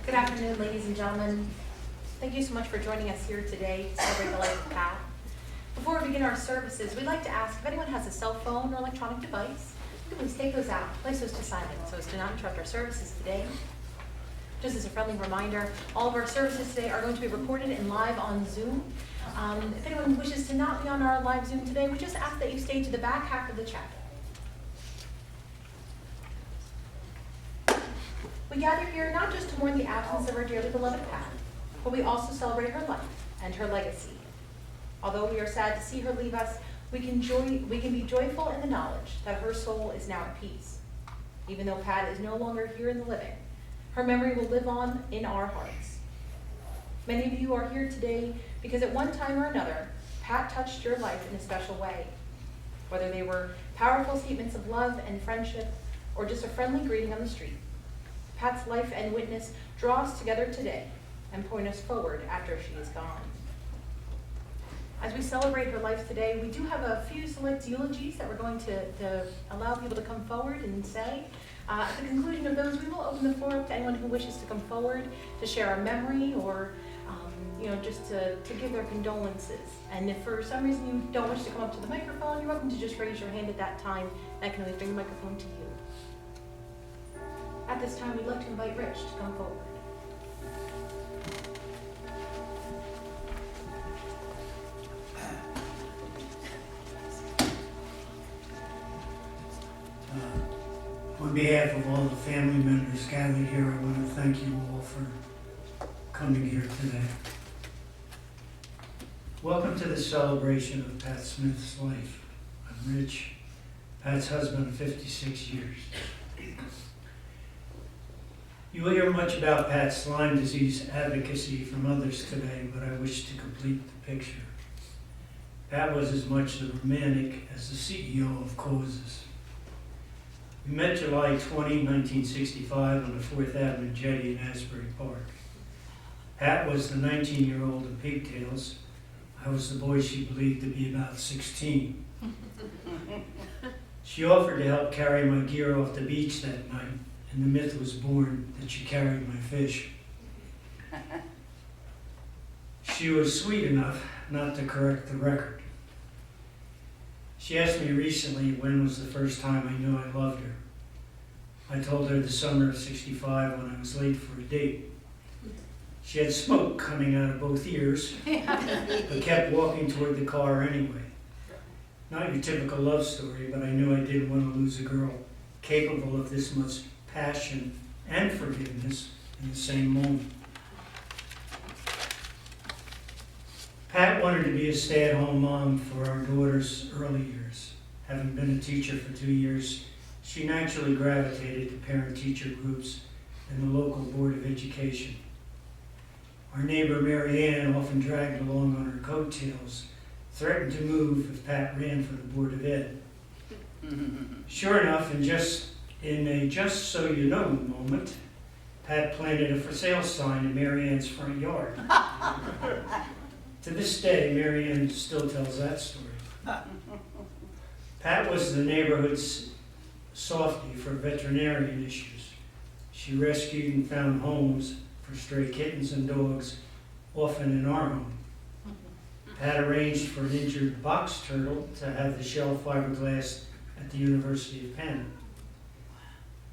Good afternoon, ladies and gentlemen. Thank you so much for joining us here today to celebrate the life of Pat. Before we begin our services, we'd like to ask if anyone has a cell phone or electronic device, please take those out, place those to silent so as to not interrupt our services today. Just as a friendly reminder, all of our services today are going to be recorded and live on Zoom. If anyone wishes to not be on our live Zoom today, we just ask that you stay to the back half of the chapel. We gather here not just to mourn the absence of our dearly beloved Pat, but we also celebrate her life and her legacy. Although we are sad to see her leave us, we can be joyful in the knowledge that her soul is now at peace. Even though Pat is no longer here in the living, her memory will live on in our hearts. Many of you are here today because at one time or another, Pat touched your life in a special way. Whether they were powerful statements of love and friendship, or just a friendly greeting on the street, Pat's life and witness draw us together today and point us forward after she is gone. As we celebrate her life today, we do have a few select eulogies that we're going to allow people to come forward and say. At the conclusion of those, we will open the floor up to anyone who wishes to come forward to share a memory or just to give their condolences. And if for some reason you don't wish to come up to the microphone, you're welcome to just raise your hand at that time. I can always bring the microphone to you. At this time, we'd like to invite Rich to come forward. On behalf of all the family members gathered here, I want to thank you all for coming here today. Welcome to the celebration of Pat Smith's life. I'm Rich, Pat's husband of 56 years. You will hear much about Pat's Lyme disease advocacy from others today, but I wish to complete the picture. Pat was as much the romantic as the CEO of causes. We met July 20, 1965 on the 4th Avenue jetty in Asbury Park. Pat was the 19-year-old in pigtails. I was the boy she believed to be about 16. She offered to help carry my gear off the beach that night, and the myth was born that she carried my fish. She was sweet enough not to correct the record. She asked me recently when was the first time I knew I loved her. I told her the summer of '65 when I was late for a date. She had smoke coming out of both ears, but kept walking toward the car anyway. Not your typical love story, but I knew I didn't want to lose a girl capable of this much passion and forgiveness in the same moment. Pat wanted to be a stay-at-home mom for our daughter's early years. Having been a teacher for 2 years, she naturally gravitated to parent-teacher groups and the local Board of Education. Our neighbor Mary Ann, often dragged along on her coattails, threatened to move if Pat ran for the Board of Ed. Sure enough, in a just so you know moment, Pat planted a for sale sign in Mary Ann's front yard. To this day, Mary Ann still tells that story. Pat was the neighborhood's softie for veterinarian issues. She rescued and found homes for stray kittens and dogs, often in our home. Pat arranged for an injured box turtle to have the shell fiberglass at the University of Penn.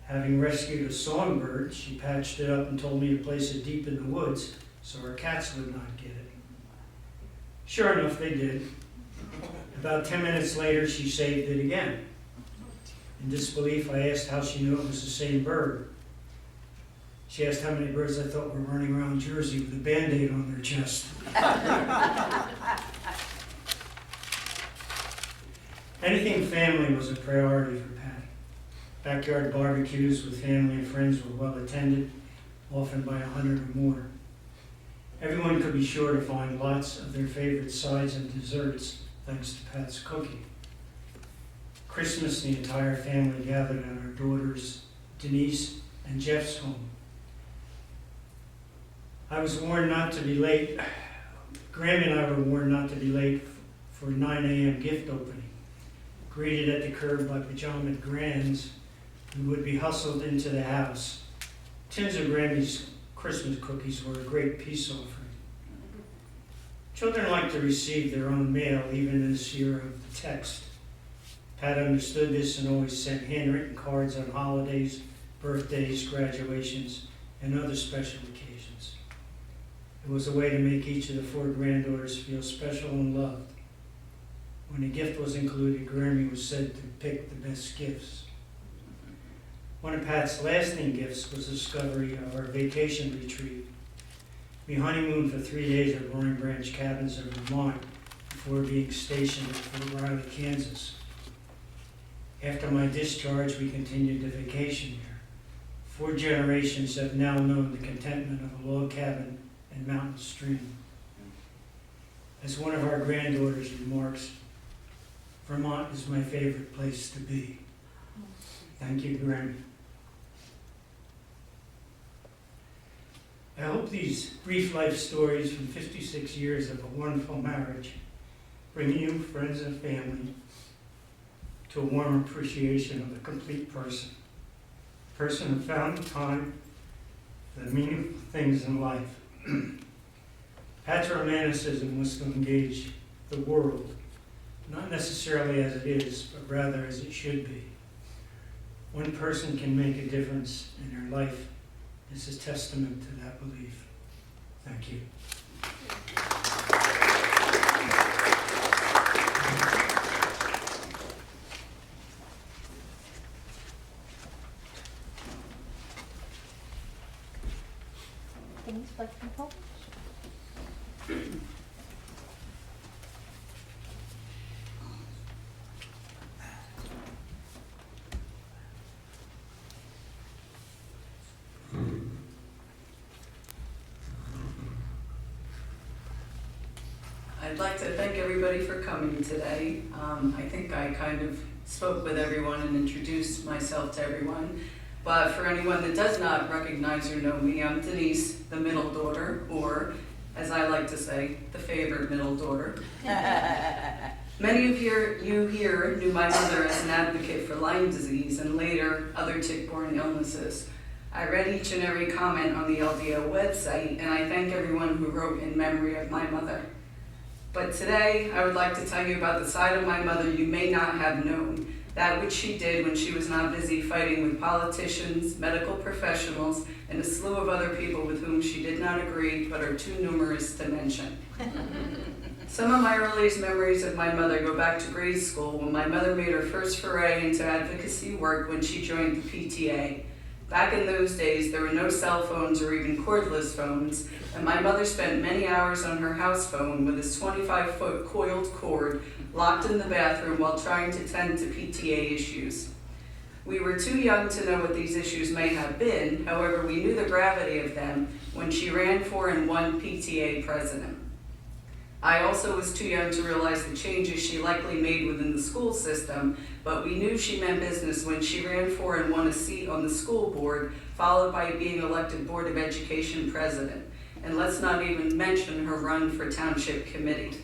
Having rescued a songbird, she patched it up and told me to place it deep in the woods so her cats would not get it. Sure enough, they did. About 10 minutes later, she saved it again. In disbelief, I asked how she knew it was the same bird. She asked how many birds I thought were running around Jersey with a Band-Aid on their chest. Anything family was a priority for Pat. Backyard barbecues with family and friends were well attended, often by 100 or more. Everyone could be sure to find lots of their favorite sides and desserts thanks to Pat's cooking. Christmas, the entire family gathered at our daughters Denise and Jeff's home. I was warned not to be late. Grammy and I were warned not to be late for 9 a.m. gift opening. Greeted at the curb by pajamaed grands who would be hustled into the house. Tins of Grammy's Christmas cookies were a great peace offering. Children like to receive their own mail, even in this era of the text. Pat understood this and always sent handwritten cards on holidays, birthdays, graduations, and other special occasions. It was a way to make each of the 4 granddaughters feel special and loved. When a gift was included, Grammy was said to pick the best gifts. One of Pat's lasting gifts was the discovery of our vacation retreat. We honeymooned for 3 days at Roaring Branch Cabins in Vermont before being stationed at Fort Riley, Kansas. After my discharge, we continued the vacation there. 4 generations have now known the contentment of a log cabin and mountain stream. As one of our granddaughters remarks, Vermont is my favorite place to be. Thank you, Grammy. I hope these brief life stories from 56 years of a wonderful marriage bring you, friends and family, to a warm appreciation of the complete person. A person who found the time for the meaningful things in life. Pat's romanticism was to engage the world, not necessarily as it is, but rather as it should be. One person can make a difference in their life. This is testament to that belief. Thank you. Things like people. I'd like to thank everybody for coming today. I think I kind of spoke with everyone and introduced myself to everyone. But for anyone that does not recognize or know me, I'm Denise, the middle daughter, or as I like to say, the favorite middle daughter. Many of you here knew my mother as an advocate for Lyme disease and later other tick-borne illnesses. I read each and every comment on the LDO website, and I thank everyone who wrote in memory of my mother. But today, I would like to tell you about the side of my mother you may not have known, that which she did when she was not busy fighting with politicians, medical professionals, and a slew of other people with whom she did not agree but are too numerous to mention. Some of my earliest memories of my mother go back to grade school when my mother made her first foray into advocacy work when she joined the PTA. Back in those days, there were no cell phones or even cordless phones, and my mother spent many hours on her house phone with this 25-foot coiled cord locked in the bathroom while trying to tend to PTA issues. We were too young to know what these issues may have been, however, we knew the gravity of them when she ran for and won PTA president. I also was too young to realize the changes she likely made within the school system, but we knew she meant business when she ran for and won a seat on the school board, followed by being elected Board of Education president. And let's not even mention her run for township committee.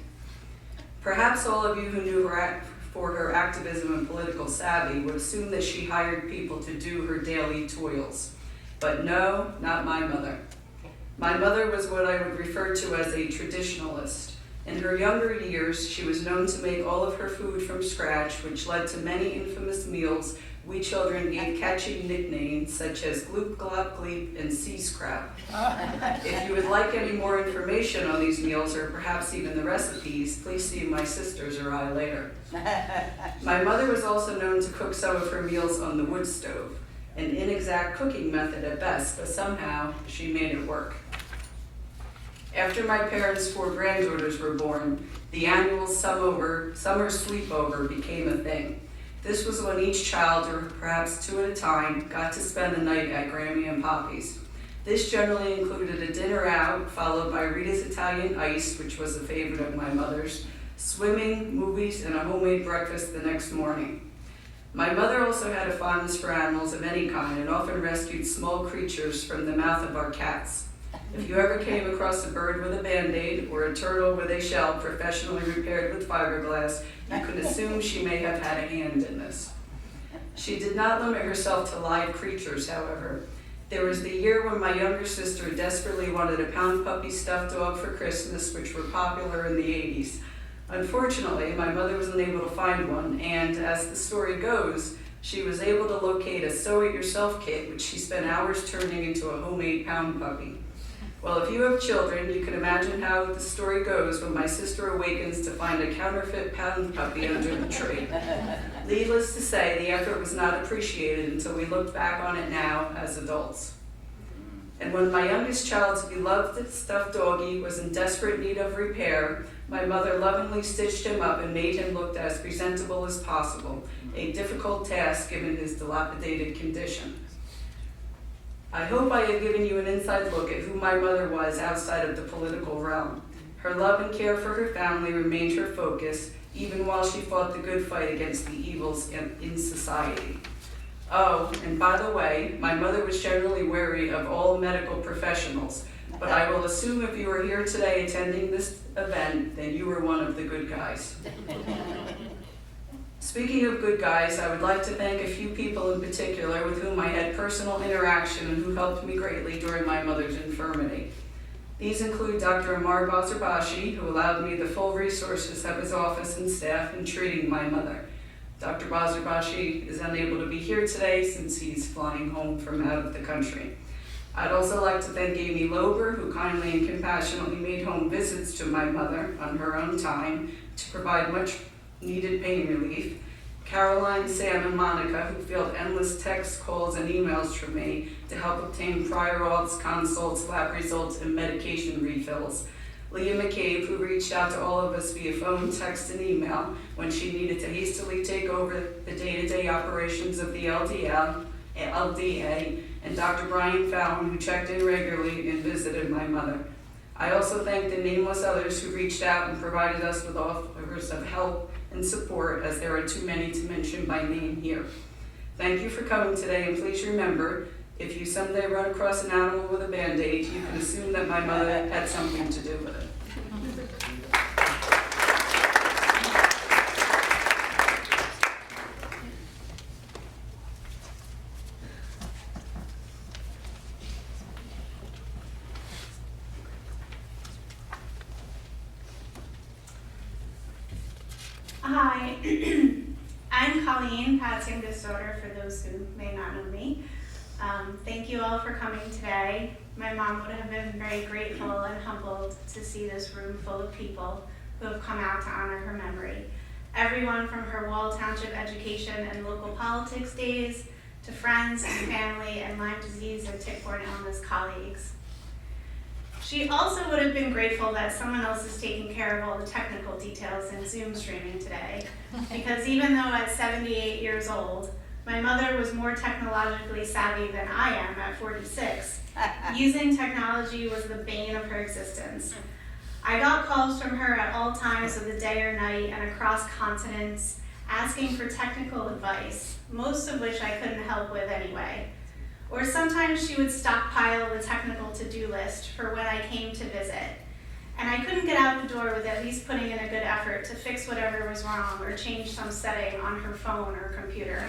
Perhaps all of you who knew her for her activism and political savvy would assume that she hired people to do her daily toils. But no, not my mother. My mother was what I would refer to as a traditionalist. In her younger years, she was known to make all of her food from scratch, which led to many infamous meals we children gave catchy nicknames such as Gloop Glop Gleep and Sea Scrap. If you would like any more information on these meals or perhaps even the recipes, please see my sisters or I later. My mother was also known to cook some of her meals on the wood stove, an inexact cooking method at best, but somehow she made it work. After my parents' 4 granddaughters were born, the annual summer sleepover became a thing. This was when each child, or perhaps 2 at a time, got to spend the night at Grammy and Poppy's. This generally included a dinner out, followed by Rita's Italian Ice, which was a favorite of my mother's, swimming, movies, and a homemade breakfast the next morning. My mother also had a fondness for animals of any kind and often rescued small creatures from the mouth of our cats. If you ever came across a bird with a Band-Aid or a turtle with a shell professionally repaired with fiberglass, you could assume she may have had a hand in this. She did not limit herself to live creatures, however. There was the year when my younger sister desperately wanted a pound puppy stuffed dog for Christmas, which were popular in the 80s. Unfortunately, my mother was unable to find one, and as the story goes, she was able to locate a sew-it-yourself kit, which she spent hours turning into a homemade pound puppy. Well, if you have children, you can imagine how the story goes when my sister awakens to find a counterfeit pound puppy under the tree. Needless to say, the effort was not appreciated until we looked back on it now as adults. And when my youngest child's beloved stuffed doggie was in desperate need of repair, my mother lovingly stitched him up and made him look as presentable as possible, a difficult task given his dilapidated condition. I hope I have given you an inside look at who my mother was outside of the political realm. Her love and care for her family remained her focus, even while she fought the good fight against the evils in society. Oh, and by the way, my mother was generally wary of all medical professionals, but I will assume if you are here today attending this event, then you were one of the good guys. Speaking of good guys, I would like to thank a few people in particular with whom I had personal interaction and who helped me greatly during my mother's infirmity. These include Dr. Amar Bazarbashi, who allowed me the full resources of his office and staff in treating my mother. Dr. Bazarbashi is unable to be here today since he's flying home from out of the country. I'd also like to thank Amy Lober, who kindly and compassionately made home visits to my mother on her own time to provide much needed pain relief. Caroline, Sam, and Monica, who fielded endless texts, calls, and emails from me to help obtain prior auths, consults, lab results, and medication refills. Leah McCabe, who reached out to all of us via phone, text, and email when she needed to hastily take over the day-to-day operations of the LDA, and Dr. Brian Fallon, who checked in regularly and visited my mother. I also thank the nameless others who reached out and provided us with offers of help and support, as there are too many to mention by name here. Thank you for coming today, and please remember, if you someday run across an animal with a Band-Aid, you can assume that my mother had something to do with it. Hi, I'm Colleen, passing disorder for those who may not know me. Thank you all for coming today. My mom would have been very grateful and humbled to see this room full of people who have come out to honor her memory. Everyone from her Wall Township education and local politics days to friends and family and Lyme disease and tick-borne illness colleagues. She also would have been grateful that someone else is taking care of all the technical details in Zoom streaming today, because even though at 78 years old, my mother was more technologically savvy than I am at 46. Using technology was the bane of her existence. I got calls from her at all times of the day or night and across continents asking for technical advice, most of which I couldn't help with anyway. Or sometimes she would stockpile the technical to-do list for when I came to visit. And I couldn't get out the door with at least putting in a good effort to fix whatever was wrong or change some setting on her phone or computer.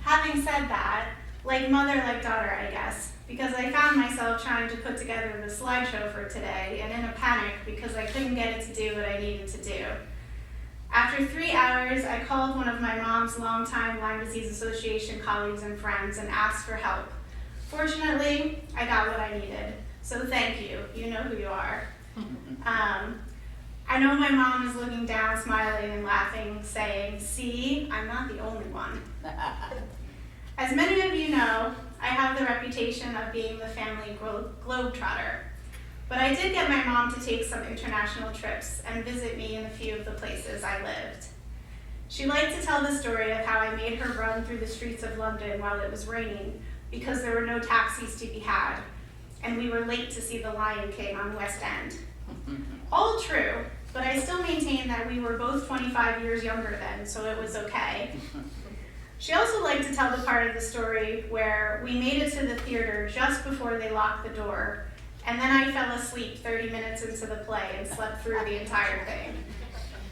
Having said that, like mother, like daughter, I guess, because I found myself trying to put together the slideshow for today and in a panic because I couldn't get it to do what I needed to do. After 3 hours, I called one of my mom's longtime Lyme Disease Association colleagues and friends and asked for help. Fortunately, I got what I needed, so thank you. You know who you are. I know my mom is looking down, smiling and laughing, saying, "See, I'm not the only one." As many of you know, I have the reputation of being the family globetrotter. But I did get my mom to take some international trips and visit me in a few of the places I lived. She liked to tell the story of how I made her run through the streets of London while it was raining because there were no taxis to be had, and we were late to see The Lion King on West End. All true, but I still maintain that we were both 25 years younger then, so it was okay. She also liked to tell the part of the story where we made it to the theater just before they locked the door, and then I fell asleep 30 minutes into the play and slept through the entire thing.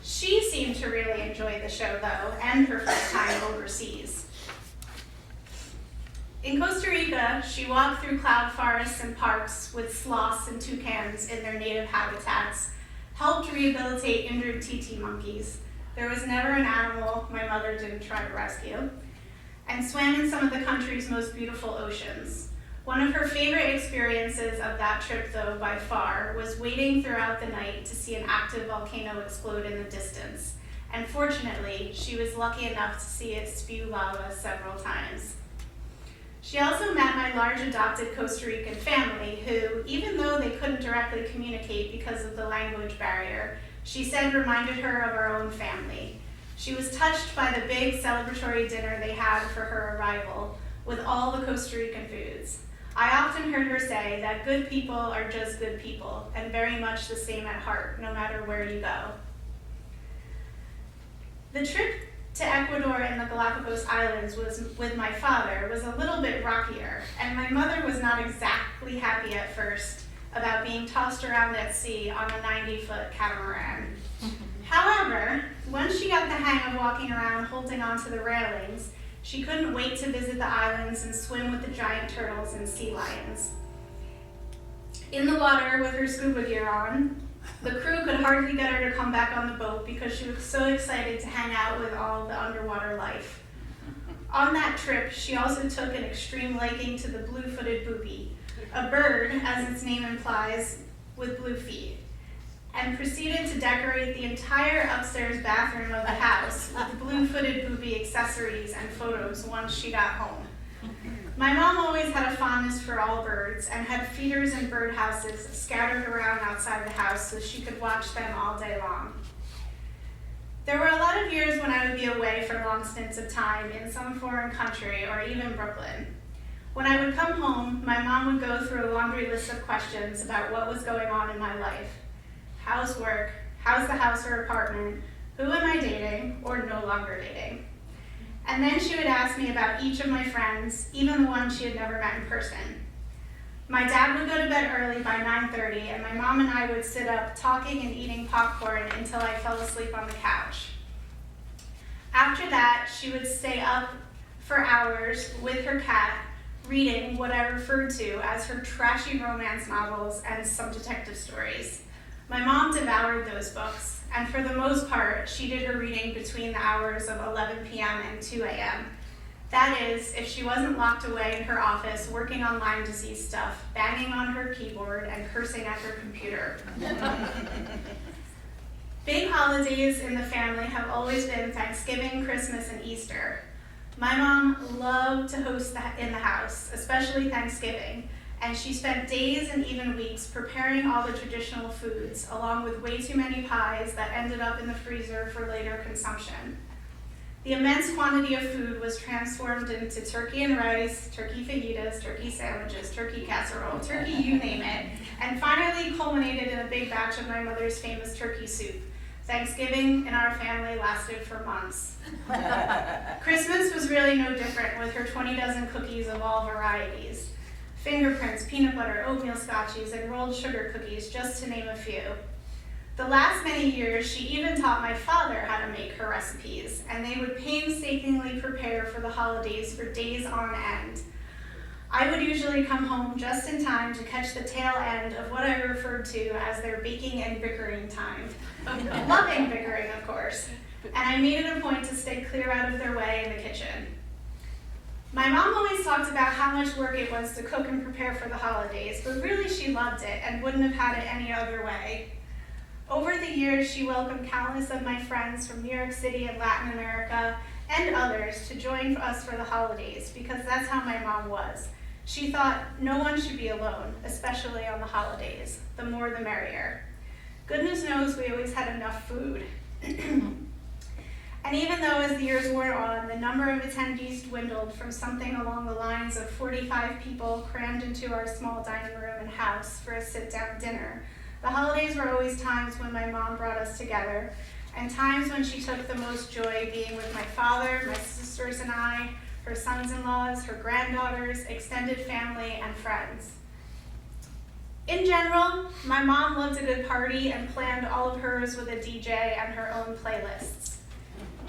She seemed to really enjoy the show though, and her first time overseas. In Costa Rica, she walked through cloud forests and parks with sloths and toucans in their native habitats, helped rehabilitate injured TT monkeys. There was never an animal my mother didn't try to rescue, and swam in some of the country's most beautiful oceans. One of her favorite experiences of that trip, though, by far, was waiting throughout the night to see an active volcano explode in the distance. And fortunately, she was lucky enough to see it spew lava several times. She also met my large adopted Costa Rican family, who, even though they couldn't directly communicate because of the language barrier, she said reminded her of our own family. She was touched by the big celebratory dinner they had for her arrival, with all the Costa Rican foods. I often heard her say that good people are just good people, and very much the same at heart, no matter where you go. The trip to Ecuador and the Galapagos Islands with my father was a little bit rockier, and my mother was not exactly happy at first about being tossed around at sea on a 90-foot catamaran. However, once she got the hang of walking around holding onto the railings, she couldn't wait to visit the islands and swim with the giant turtles and sea lions. In the water with her scuba gear on, the crew could hardly get her to come back on the boat because she was so excited to hang out with all the underwater life. On that trip, she also took an extreme liking to the blue-footed booby, a bird, as its name implies, with blue feet, and proceeded to decorate the entire upstairs bathroom of the house with blue-footed booby accessories and photos once she got home. My mom always had a fondness for all birds and had feeders and birdhouses scattered around outside the house so she could watch them all day long. There were a lot of years when I would be away for long stints of time in some foreign country or even Brooklyn. When I would come home, my mom would go through a laundry list of questions about what was going on in my life. How's work? How's the house or apartment? Who am I dating or no longer dating? And then she would ask me about each of my friends, even the ones she had never met in person. My dad would go to bed early by 9:30, and my mom and I would sit up talking and eating popcorn until I fell asleep on the couch. After that, she would stay up for hours with her cat, reading what I referred to as her trashy romance novels and some detective stories. My mom devoured those books, and for the most part, she did her reading between the hours of 11 p.m. and 2 a.m. That is, if she wasn't locked away in her office working on Lyme disease stuff, banging on her keyboard, and cursing at her computer. Big holidays in the family have always been Thanksgiving, Christmas, and Easter. My mom loved to host in the house, especially Thanksgiving, and she spent days and even weeks preparing all the traditional foods, along with way too many pies that ended up in the freezer for later consumption. The immense quantity of food was transformed into turkey and rice, turkey fajitas, turkey sandwiches, turkey casserole, turkey you name it, and finally culminated in a big batch of my mother's famous turkey soup. Thanksgiving in our family lasted for months. Christmas was really no different, with her 20 dozen cookies of all varieties. Fingerprints, peanut butter, oatmeal scotchies, and rolled sugar cookies, just to name a few. The last many years, she even taught my father how to make her recipes, and they would painstakingly prepare for the holidays for days on end. I would usually come home just in time to catch the tail end of what I referred to as their baking and bickering time. Loving bickering, of course, and I made it a point to stay clear out of their way in the kitchen. My mom always talked about how much work it was to cook and prepare for the holidays, but really she loved it and wouldn't have had it any other way. Over the years, she welcomed countless of my friends from New York City and Latin America and others to join us for the holidays, because that's how my mom was. She thought no one should be alone, especially on the holidays. The more the merrier. Goodness knows we always had enough food. And even though as the years wore on, the number of attendees dwindled from something along the lines of 45 people crammed into our small dining room and house for a sit-down dinner, the holidays were always times when my mom brought us together, and times when she took the most joy being with my father, my sisters and I, her sons-in-laws, her granddaughters, extended family, and friends. In general, my mom loved a good party and planned all of hers with a DJ and her own playlists.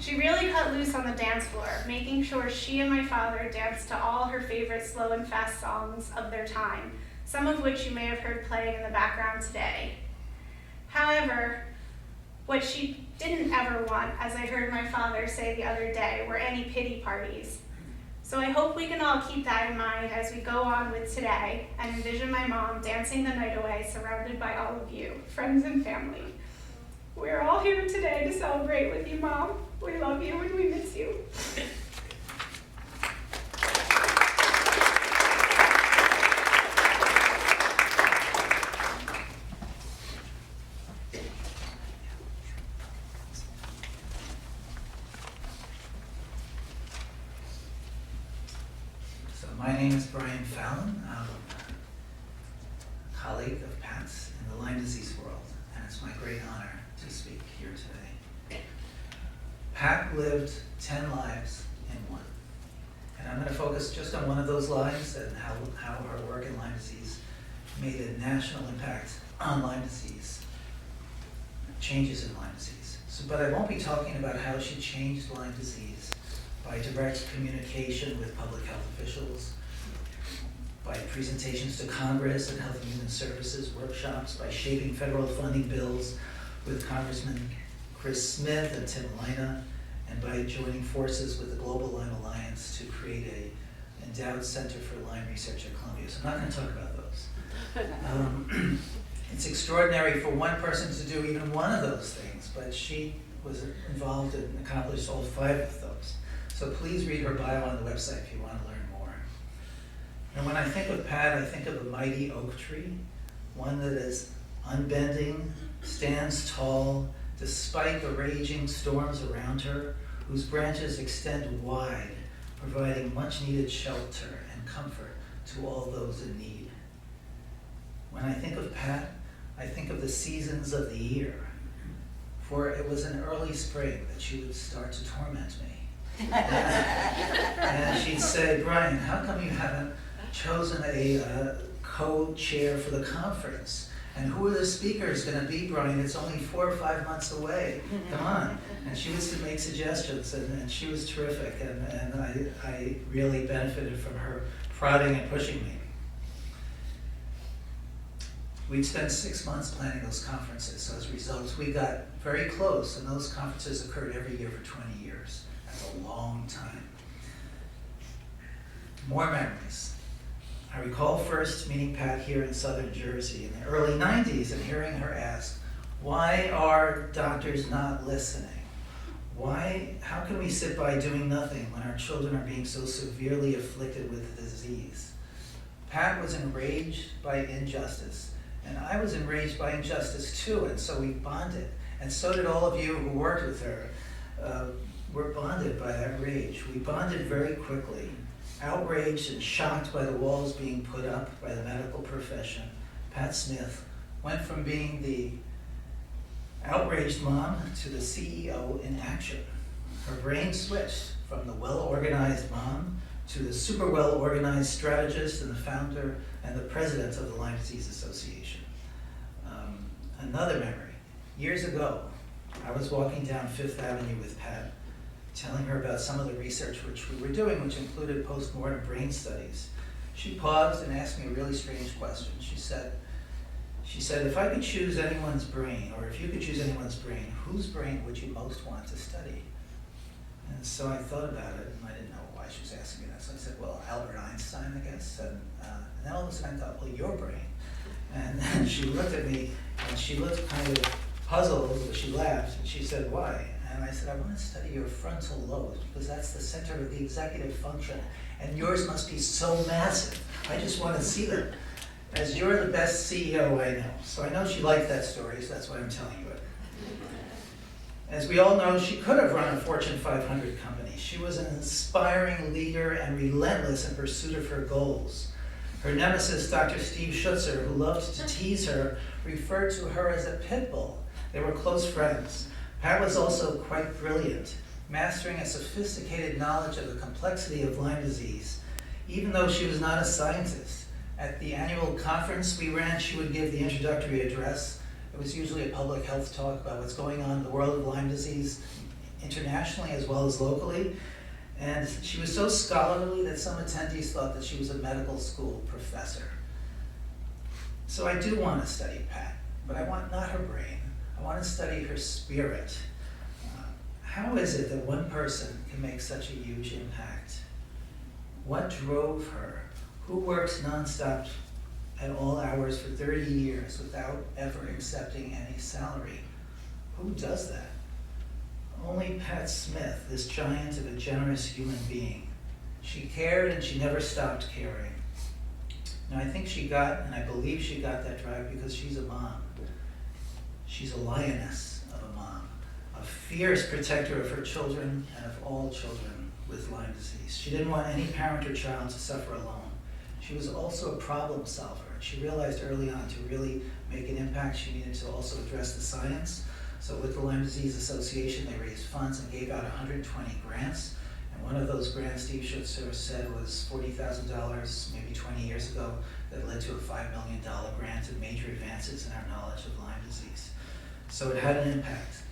She really cut loose on the dance floor, making sure she and my father danced to all her favorite slow and fast songs of their time, some of which you may have heard playing in the background today. However, what she didn't ever want, as I heard my father say the other day, were any pity parties. So I hope we can all keep that in mind as we go on with today and envision my mom dancing the night away surrounded by all of you, friends and family. We're all here today to celebrate with you, Mom. We love you and we miss you. So my name is Brian Fallon. I'm a colleague of Pat's in the Lyme disease world, and it's my great honor to speak here today. Pat lived 10 lives in one, and I'm going to focus just on one of those lives and how her work in Lyme disease made a national impact on Lyme disease, changes in Lyme disease. But I won't be talking about how she changed Lyme disease by direct communication with public health officials, by presentations to Congress and Health and Human Services workshops, by shaping federal funding bills with Congressman Chris Smith and Tim Lyna, and by joining forces with the Global Lyme Alliance to create an endowed Center for Lyme Research at Columbia. So I'm not going to talk about those. It's extraordinary for one person to do even one of those things, but she was involved and accomplished all 5 of those. So please read her bio on the website if you want to learn more. And when I think of Pat, I think of a mighty oak tree, one that is unbending, stands tall, despite the raging storms around her, whose branches extend wide, providing much needed shelter and comfort to all those in need. When I think of Pat, I think of the seasons of the year, for it was in early spring that she would start to torment me. And she'd say, Brian, how come you haven't chosen a co-chair for the conference? And who are the speakers going to be, Brian? It's only 4 or 5 months away. Come on. And she was to make suggestions, and she was terrific, and I really benefited from her prodding and pushing me. We'd spent 6 months planning those conferences, so as a result, we got very close, and those conferences occurred every year for 20 years. That's a long time. More memories. I recall first meeting Pat here in southern Jersey in the early 90s and hearing her ask, why are doctors not listening? How can we sit by doing nothing when our children are being so severely afflicted with the disease? Pat was enraged by injustice, and I was enraged by injustice too, and so we bonded. And so did all of you who worked with her. We're bonded by that rage. We bonded very quickly. Outraged and shocked by the walls being put up by the medical profession, Pat Smith went from being the outraged mom to the CEO in action. Her brain switched from the well-organized mom to the super well-organized strategist and the founder and the president of the Lyme Disease Association. Another memory. Years ago, I was walking down Fifth Avenue with Pat, telling her about some of the research which we were doing, which included post-mortem brain studies. She paused and asked me a really strange question. She said, if I could choose anyone's brain, or if you could choose anyone's brain, whose brain would you most want to study? And so I thought about it, and I didn't know why she was asking me that. So I said, well, Albert Einstein, I guess. And then all of a sudden I thought, well, your brain. And then she looked at me, and she looked kind of puzzled, but she laughed, and she said, why? And I said, I want to study your frontal lobes because that's the center of the executive function. And yours must be so massive. I just want to see them. As you're the best CEO I know. So I know she liked that story, so that's why I'm telling you it. As we all know, she could have run a Fortune 500 company. She was an inspiring leader and relentless in pursuit of her goals. Her nemesis, Dr. Steve Schutzer, who loved to tease her, referred to her as a pit bull. They were close friends. Pat was also quite brilliant, mastering a sophisticated knowledge of the complexity of Lyme disease, even though she was not a scientist. At the annual conference we ran, she would give the introductory address. It was usually a public health talk about what's going on in the world of Lyme disease internationally as well as locally. And she was so scholarly that some attendees thought that she was a medical school professor. So I do want to study Pat, but I want not her brain. I want to study her spirit. How is it that one person can make such a huge impact? What drove her? Who works nonstop at all hours for 30 years without ever accepting any salary? Who does that? Only Pat Smith, this giant of a generous human being. She cared and she never stopped caring. And I think she got, and I believe she got that drive because she's a mom. She's a lioness of a mom, a fierce protector of her children and of all children with Lyme disease. She didn't want any parent or child to suffer alone. She was also a problem solver. She realized early on to really make an impact, she needed to also address the science. So with the Lyme Disease Association, they raised funds and gave out 120 grants. And one of those grants, Steve Schutzer said, was $40,000 maybe 20 years ago that led to a $5 million grant and major advances in our knowledge of Lyme disease. So it had an impact.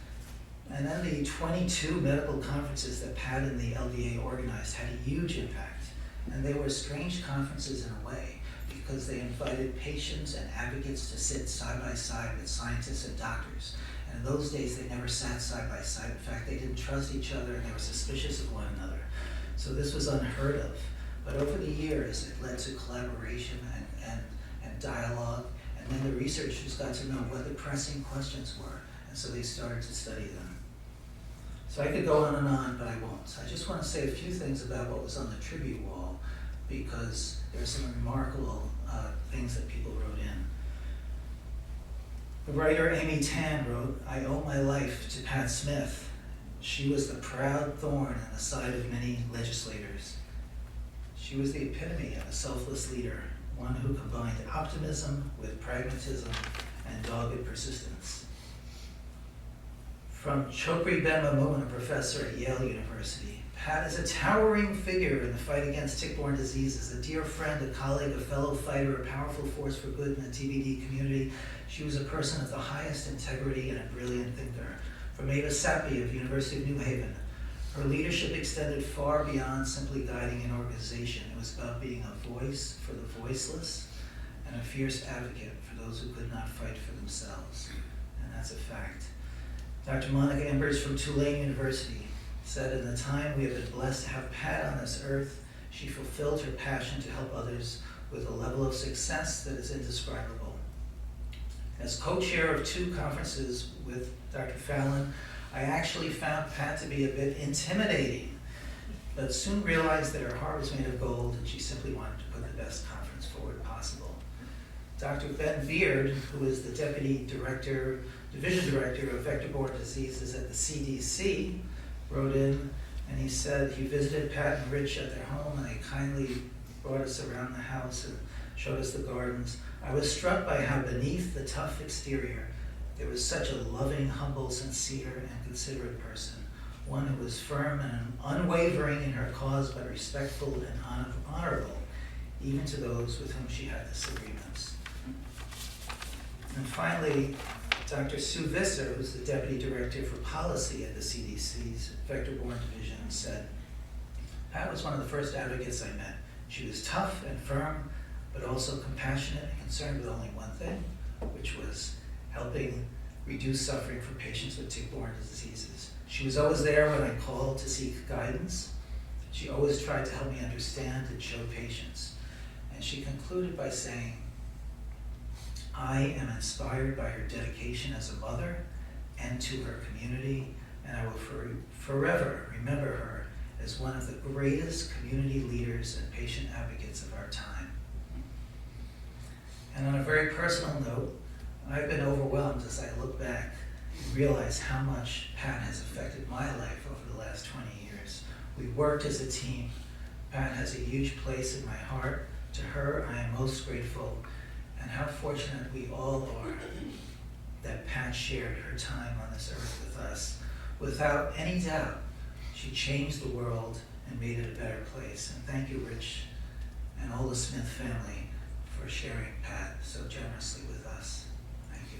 And then the 22 medical conferences that Pat and the LDA organized had a huge impact. And they were strange conferences in a way because they invited patients and advocates to sit side by side with scientists and doctors. And in those days, they never sat side by side. In fact, they didn't trust each other and they were suspicious of one another. So this was unheard of. But over the years, it led to collaboration and dialogue. And then the researchers got to know what the pressing questions were. And so they started to study them. So I could go on, but I won't. I just want to say a few things about what was on the tribute wall because there are some remarkable things that people wrote in. The writer Amy Tan wrote, "I owe my life to Pat Smith. She was the proud thorn in the side of many legislators. She was the epitome of a selfless leader, one who combined optimism with pragmatism and dogged persistence." From Chokri Ben-Mamoon, a professor at Yale University, Pat is a towering figure in the fight against tick-borne diseases, a dear friend, a colleague, a fellow fighter, a powerful force for good in the TBD community. She was a person of the highest integrity and a brilliant thinker. From Ava Sappi of University of New Haven, her leadership extended far beyond simply guiding an organization. It was about being a voice for the voiceless and a fierce advocate for those who could not fight for themselves. And that's a fact. Dr. Monica Embers from Tulane University said, "In the time we have been blessed to have Pat on this earth, she fulfilled her passion to help others with a level of success that is indescribable." As co-chair of 2 conferences with Dr. Fallon, I actually found Pat to be a bit intimidating, but soon realized that her heart was made of gold and she simply wanted to put the best conference forward possible. Dr. Ben Beard, who is the division director of vector-borne diseases at the CDC, wrote in and he said he visited Pat and Rich at their home and they kindly brought us around the house and showed us the gardens. "I was struck by how beneath the tough exterior, there was such a loving, humble, sincere, and considerate person, one who was firm and unwavering in her cause, but respectful and honorable, even to those with whom she had disagreements." And finally, Dr. Sue Visser, who's the Deputy Director for Policy at the CDC's Vector-Borne Division, said, "Pat was one of the first advocates I met. She was tough and firm, but also compassionate and concerned with only one thing, which was helping reduce suffering for patients with tick-borne diseases. She was always there when I called to seek guidance. She always tried to help me understand and show patience." And she concluded by saying, "I am inspired by her dedication as a mother and to her community, and I will forever remember her as one of the greatest community leaders and patient advocates of our time." And on a very personal note, I've been overwhelmed as I look back and realize how much Pat has affected my life over the last 20 years. We worked as a team. Pat has a huge place in my heart. To her, I am most grateful. And how fortunate we all are that Pat shared her time on this earth with us. Without any doubt, she changed the world and made it a better place. And thank you, Rich, and all the Smith family for sharing Pat so generously with us. Thank you.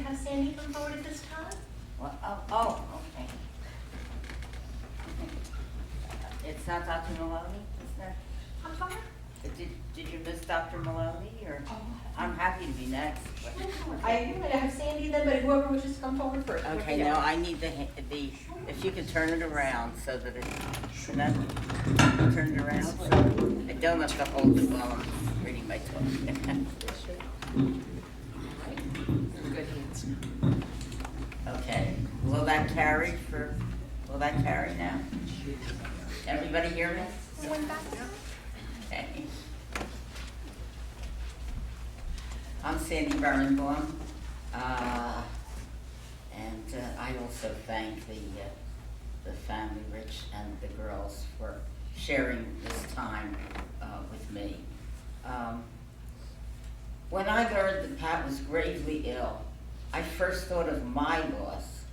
have Sandy come forward at this time. Well, okay. It's not Dr. Maloney, is that? I'm sorry? Did you miss Dr. Maloney, or? I'm happy to be next. but- I'm going to have Sandy then, but whoever wishes to come forward first. Okay, Yeah. no, I need if you can turn it around so that can that, turn it around? So I don't have to hold it while I'm reading my talk. Good hands. Okay, will that carry now? Everybody hear me? Okay. I'm Sandy Birnbaum, and I also thank the family, Rich and the girls, for sharing this time with me. When I learned that Pat was gravely ill, I first thought of my loss,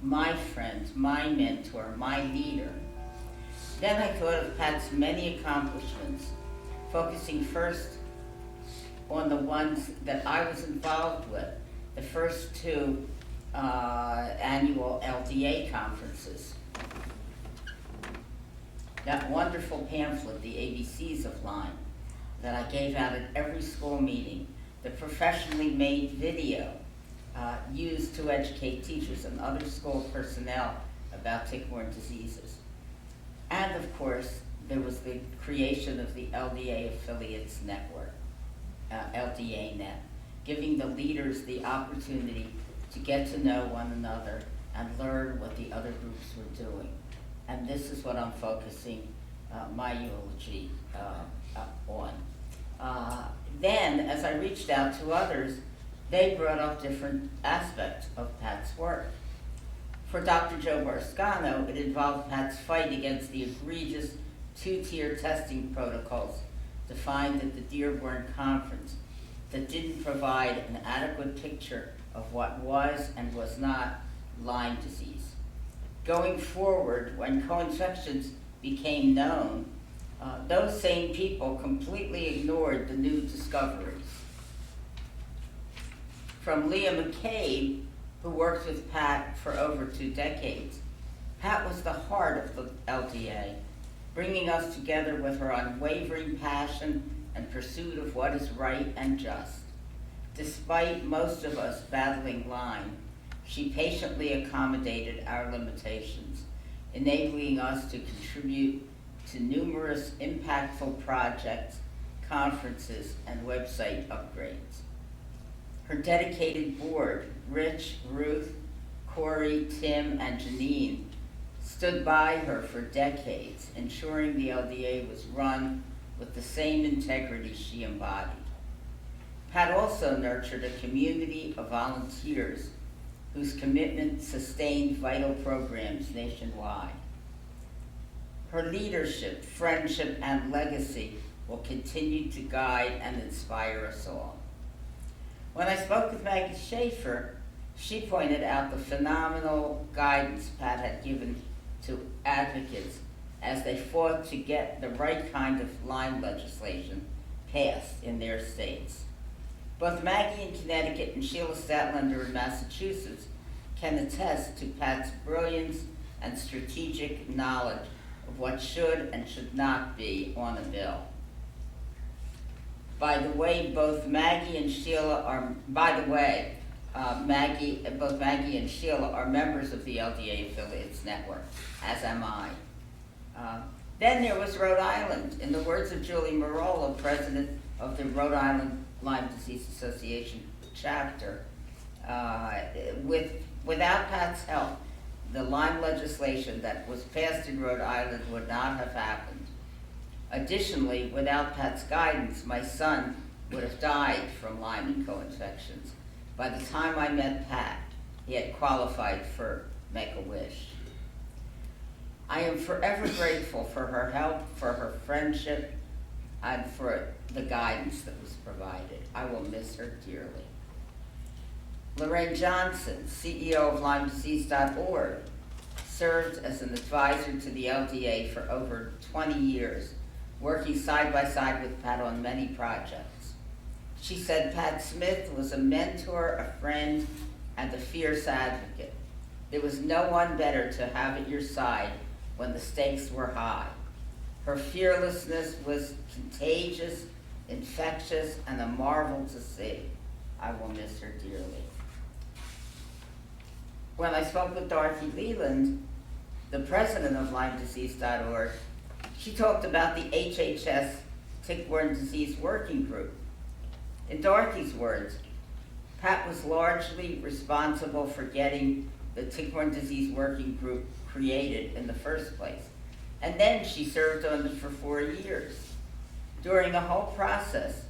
my friend, my mentor, my leader. Then I thought of Pat's many accomplishments, focusing first on the ones that I was involved with, the first two annual LDA conferences. That wonderful pamphlet, The ABCs of Lyme, that I gave out at every school meeting, the professionally made video used to educate teachers and other school personnel about tick-borne diseases. And of course, there was the creation of the LDA Affiliates Network, LDA Net, giving the leaders the opportunity to get to know one another and learn what the other groups were doing. And this is what I'm focusing my eulogy on. Then, as I reached out to others, they brought up different aspects of Pat's work. For Dr. Joe Barscano, it involved Pat's fight against the egregious two-tier testing protocols defined at the Dearborn Conference that didn't provide an adequate picture of what was and was not Lyme disease. Going forward, when co-infections became known, those same people completely ignored the new discoveries. From Leah McCabe, who worked with Pat for over 2 decades, Pat was the heart of the LDA, bringing us together with her unwavering passion and pursuit of what is right and just. Despite most of us battling Lyme, she patiently accommodated our limitations, enabling us to contribute to numerous impactful projects, conferences, and website upgrades. Her dedicated board, Rich, Ruth, Corey, Tim, and Janine, stood by her for decades, ensuring the LDA was run with the same integrity she embodied. Pat also nurtured a community of volunteers whose commitment sustained vital programs nationwide. Her leadership, friendship, and legacy will continue to guide and inspire us all. When I spoke with Maggie Schaefer, she pointed out the phenomenal guidance Pat had given to advocates as they fought to get the right kind of Lyme legislation passed in their states. Both Maggie in Connecticut and Sheila Statlander in Massachusetts can attest to Pat's brilliance and strategic knowledge of what should and should not be on a bill. By the way, both Maggie and Sheila are, both Maggie and Sheila are members of the LDA Affiliates Network, as am I. Then there was Rhode Island. In the words of Julie Marola, president of the Rhode Island Lyme Disease Association chapter, without Pat's help, the Lyme legislation that was passed in Rhode Island would not have happened. Additionally, without Pat's guidance, my son would have died from Lyme and co-infections. By the time I met Pat, he had qualified for Make-A-Wish. I am forever grateful for her help, for her friendship, and for the guidance that was provided. I will miss her dearly. Lorraine Johnson, CEO of LymeDisease.org, served as an advisor to the LDA for over 20 years, working side by side with Pat on many projects. She said Pat Smith was a mentor, a friend, and a fierce advocate. There was no one better to have at your side when the stakes were high. Her fearlessness was contagious, infectious, and a marvel to see. I will miss her dearly. When I spoke with Dorothy Leland, the president of LymeDisease.org, she talked about the HHS Tick-Borne Disease Working Group. In Dorothy's words, Pat was largely responsible for getting the Tick-Borne Disease Working Group created in the first place. And then she served on it for 4 years. During the whole process,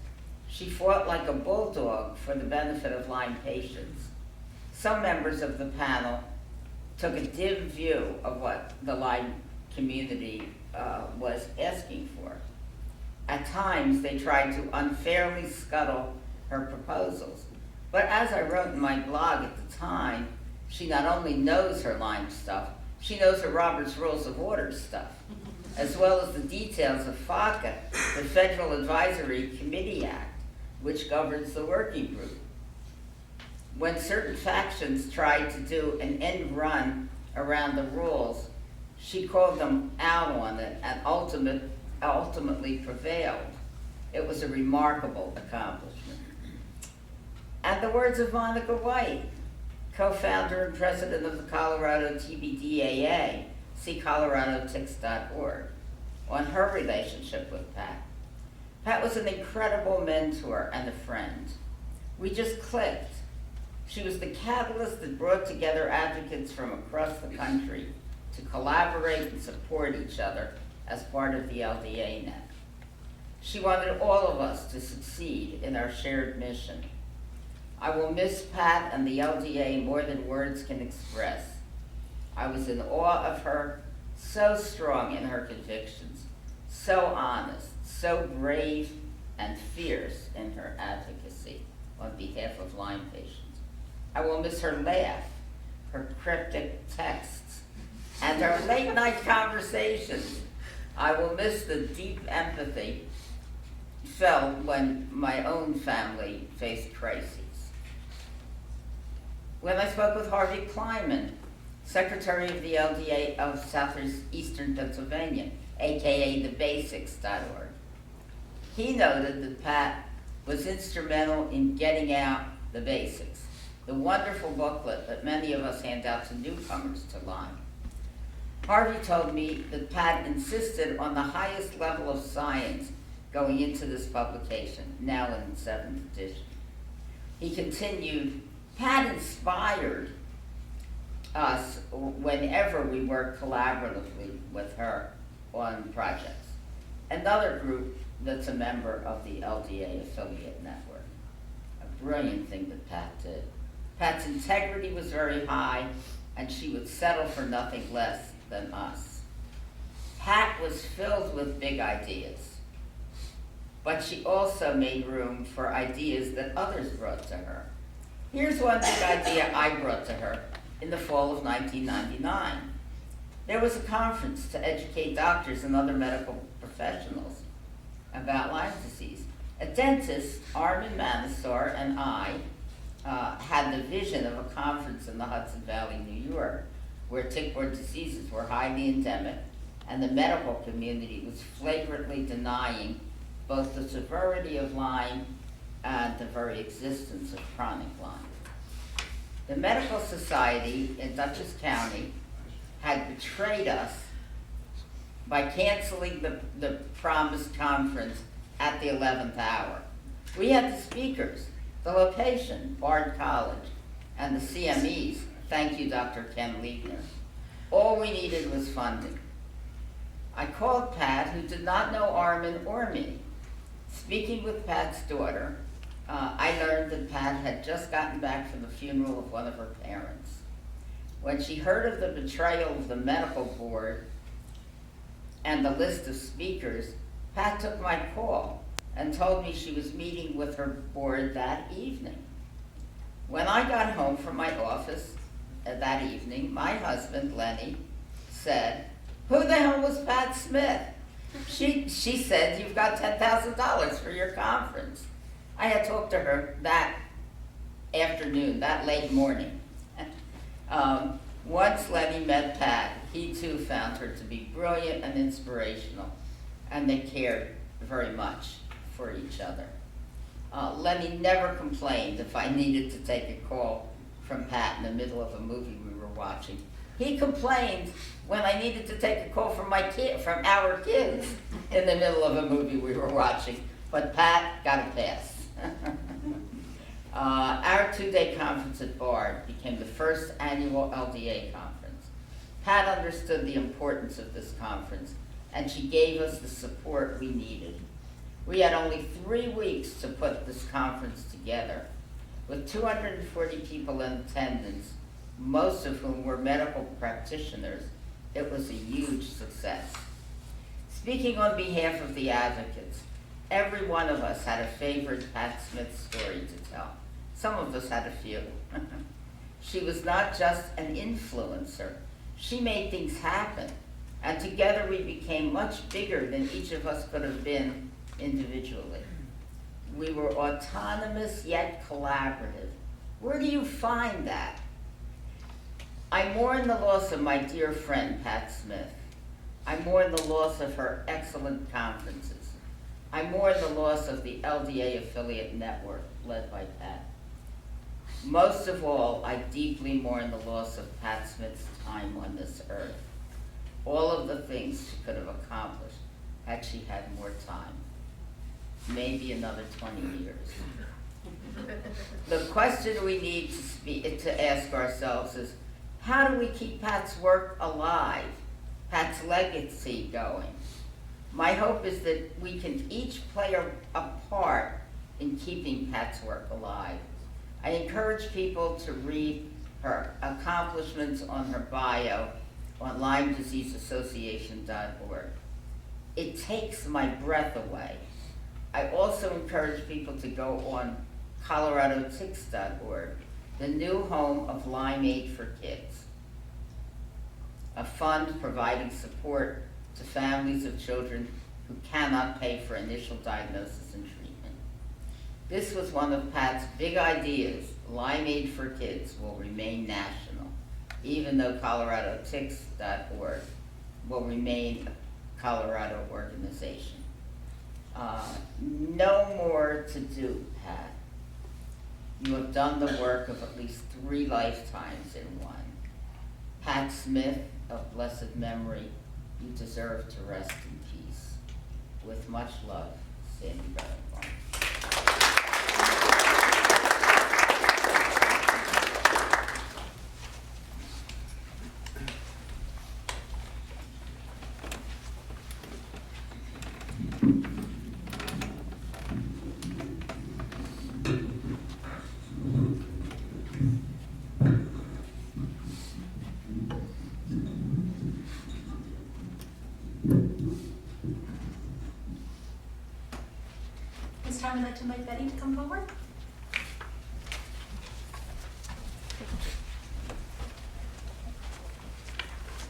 she fought like a bulldog for the benefit of Lyme patients. Some members of the panel took a dim view of what the Lyme community was asking for. At times, they tried to unfairly scuttle her proposals. But as I wrote in my blog at the time, she not only knows her Lyme stuff, she knows her Robert's Rules of Order stuff, as well as the details of FACA, the Federal Advisory Committee Act, which governs the working group. When certain factions tried to do an end run around the rules, she called them out on it and ultimately prevailed. It was a remarkable accomplishment. And the words of Monica White, co-founder and president of the Colorado TBDAA, see coloradotix.org, on her relationship with Pat. Pat was an incredible mentor and a friend. We just clicked. She was the catalyst that brought together advocates from across the country to collaborate and support each other as part of the LDA net. She wanted all of us to succeed in our shared mission. I will miss Pat and the LDA more than words can express. I was in awe of her, so strong in her convictions, so honest, so brave and fierce in her advocacy on behalf of Lyme patients. I will miss her laugh, her cryptic texts, and her late night conversations. I will miss the deep empathy felt when my own family faced crises. When I spoke with Harvey Kleiman, Secretary of the LDA of Southeastern Pennsylvania, aka thebasics.org, he noted that Pat was instrumental in getting out the basics, the wonderful booklet that many of us hand out to newcomers to Lyme. Harvey told me that Pat insisted on the highest level of science going into this publication, now in its 7th edition. He continued, Pat inspired us whenever we worked collaboratively with her on projects. Another group that's a member of the LDA affiliate network. A brilliant thing that Pat did. Pat's integrity was very high, and she would settle for nothing less than us. Pat was filled with big ideas, but she also made room for ideas that others brought to her. Here's one big idea I brought to her in the fall of 1999. There was a conference to educate doctors and other medical professionals about Lyme disease. A dentist, Armin Manasar, and I had the vision of a conference in the Hudson Valley, New York, where tick-borne diseases were highly endemic, and the medical community was flagrantly denying both the severity of Lyme and the very existence of chronic Lyme. The Medical Society in Dutchess County had betrayed us by canceling the promised conference at the 11th hour. We had the speakers, the location, Bard College, and the CMEs, thank you, Dr. Ken Liebner. All we needed was funding. I called Pat, who did not know Armin or me. Speaking with Pat's daughter, I learned that Pat had just gotten back from the funeral of one of her parents. When she heard of the betrayal of the medical board and the list of speakers, Pat took my call and told me she was meeting with her board that evening. When I got home from my office that evening, my husband, Lenny, said, "Who the hell was Pat Smith?" She said, "You've got $10,000 for your conference." I had talked to her that afternoon, that late morning, Once Lenny met Pat, he too found her to be brilliant and inspirational, and they cared very much for each other. Lenny never complained if I needed to take a call from Pat in the middle of a movie we were watching. He complained when I needed to take a call from our kids in the middle of a movie we were watching, but Pat got a pass. Our two-day conference at Bard became the first annual LDA conference. Pat understood the importance of this conference, and she gave us the support we needed. We had only 3 weeks to put this conference together. With 240 people in attendance, most of whom were medical practitioners, it was a huge success. Speaking on behalf of the advocates, every one of us had a favorite Pat Smith story to tell. Some of us had a few. She was not just an influencer. She made things happen, and together we became much bigger than each of us could have been individually. We were autonomous yet collaborative. Where do you find that? I mourn the loss of my dear friend Pat Smith. I mourn the loss of her excellent conferences. I mourn the loss of the LDA affiliate network led by Pat. Most of all, I deeply mourn the loss of Pat Smith's time on this earth. All of the things she could have accomplished had she had more time. Maybe another 20 years. The question we need to ask ourselves is, how do we keep Pat's work alive, Pat's legacy going? My hope is that we can each play a part in keeping Pat's work alive. I encourage people to read her accomplishments on her bio on LymeDiseaseAssociation.org. It takes my breath away. I also encourage people to go on ColoradoTicks.org, the new home of Lyme Aid for Kids, a fund providing support to families of children who cannot pay for initial diagnosis and treatment. This was one of Pat's big ideas. Lyme Aid for Kids will remain national, even though ColoradoTicks.org will remain a Colorado organization. No more to do, Pat. You have done the work of at least 3 lifetimes in one. Pat Smith, of blessed memory, you deserve to rest in peace. With much love, Sandy Bernhardt. This time I'd like to invite Betty to come forward.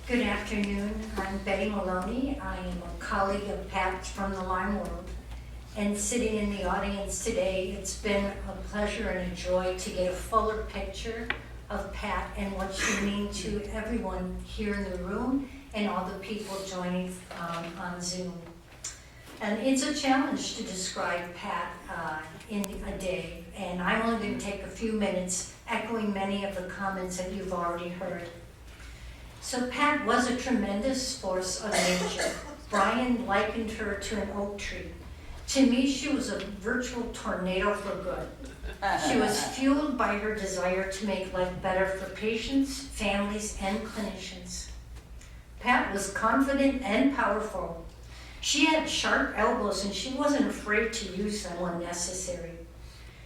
Good afternoon. I'm Betty Maloney. I am a colleague of Pat's from the Lyme world. And sitting in the audience today, it's been a pleasure and a joy to get a fuller picture of Pat and what she means to everyone here in the room and all the people joining on Zoom. And it's a challenge to describe Pat in a day, and I'm only going to take a few minutes echoing many of the comments that you've already heard. So Pat was a tremendous force of nature. Brian likened her to an oak tree. To me, she was a virtual tornado for good. She was fueled by her desire to make life better for patients, families, and clinicians. Pat was confident and powerful. She had sharp elbows and she wasn't afraid to use them when necessary.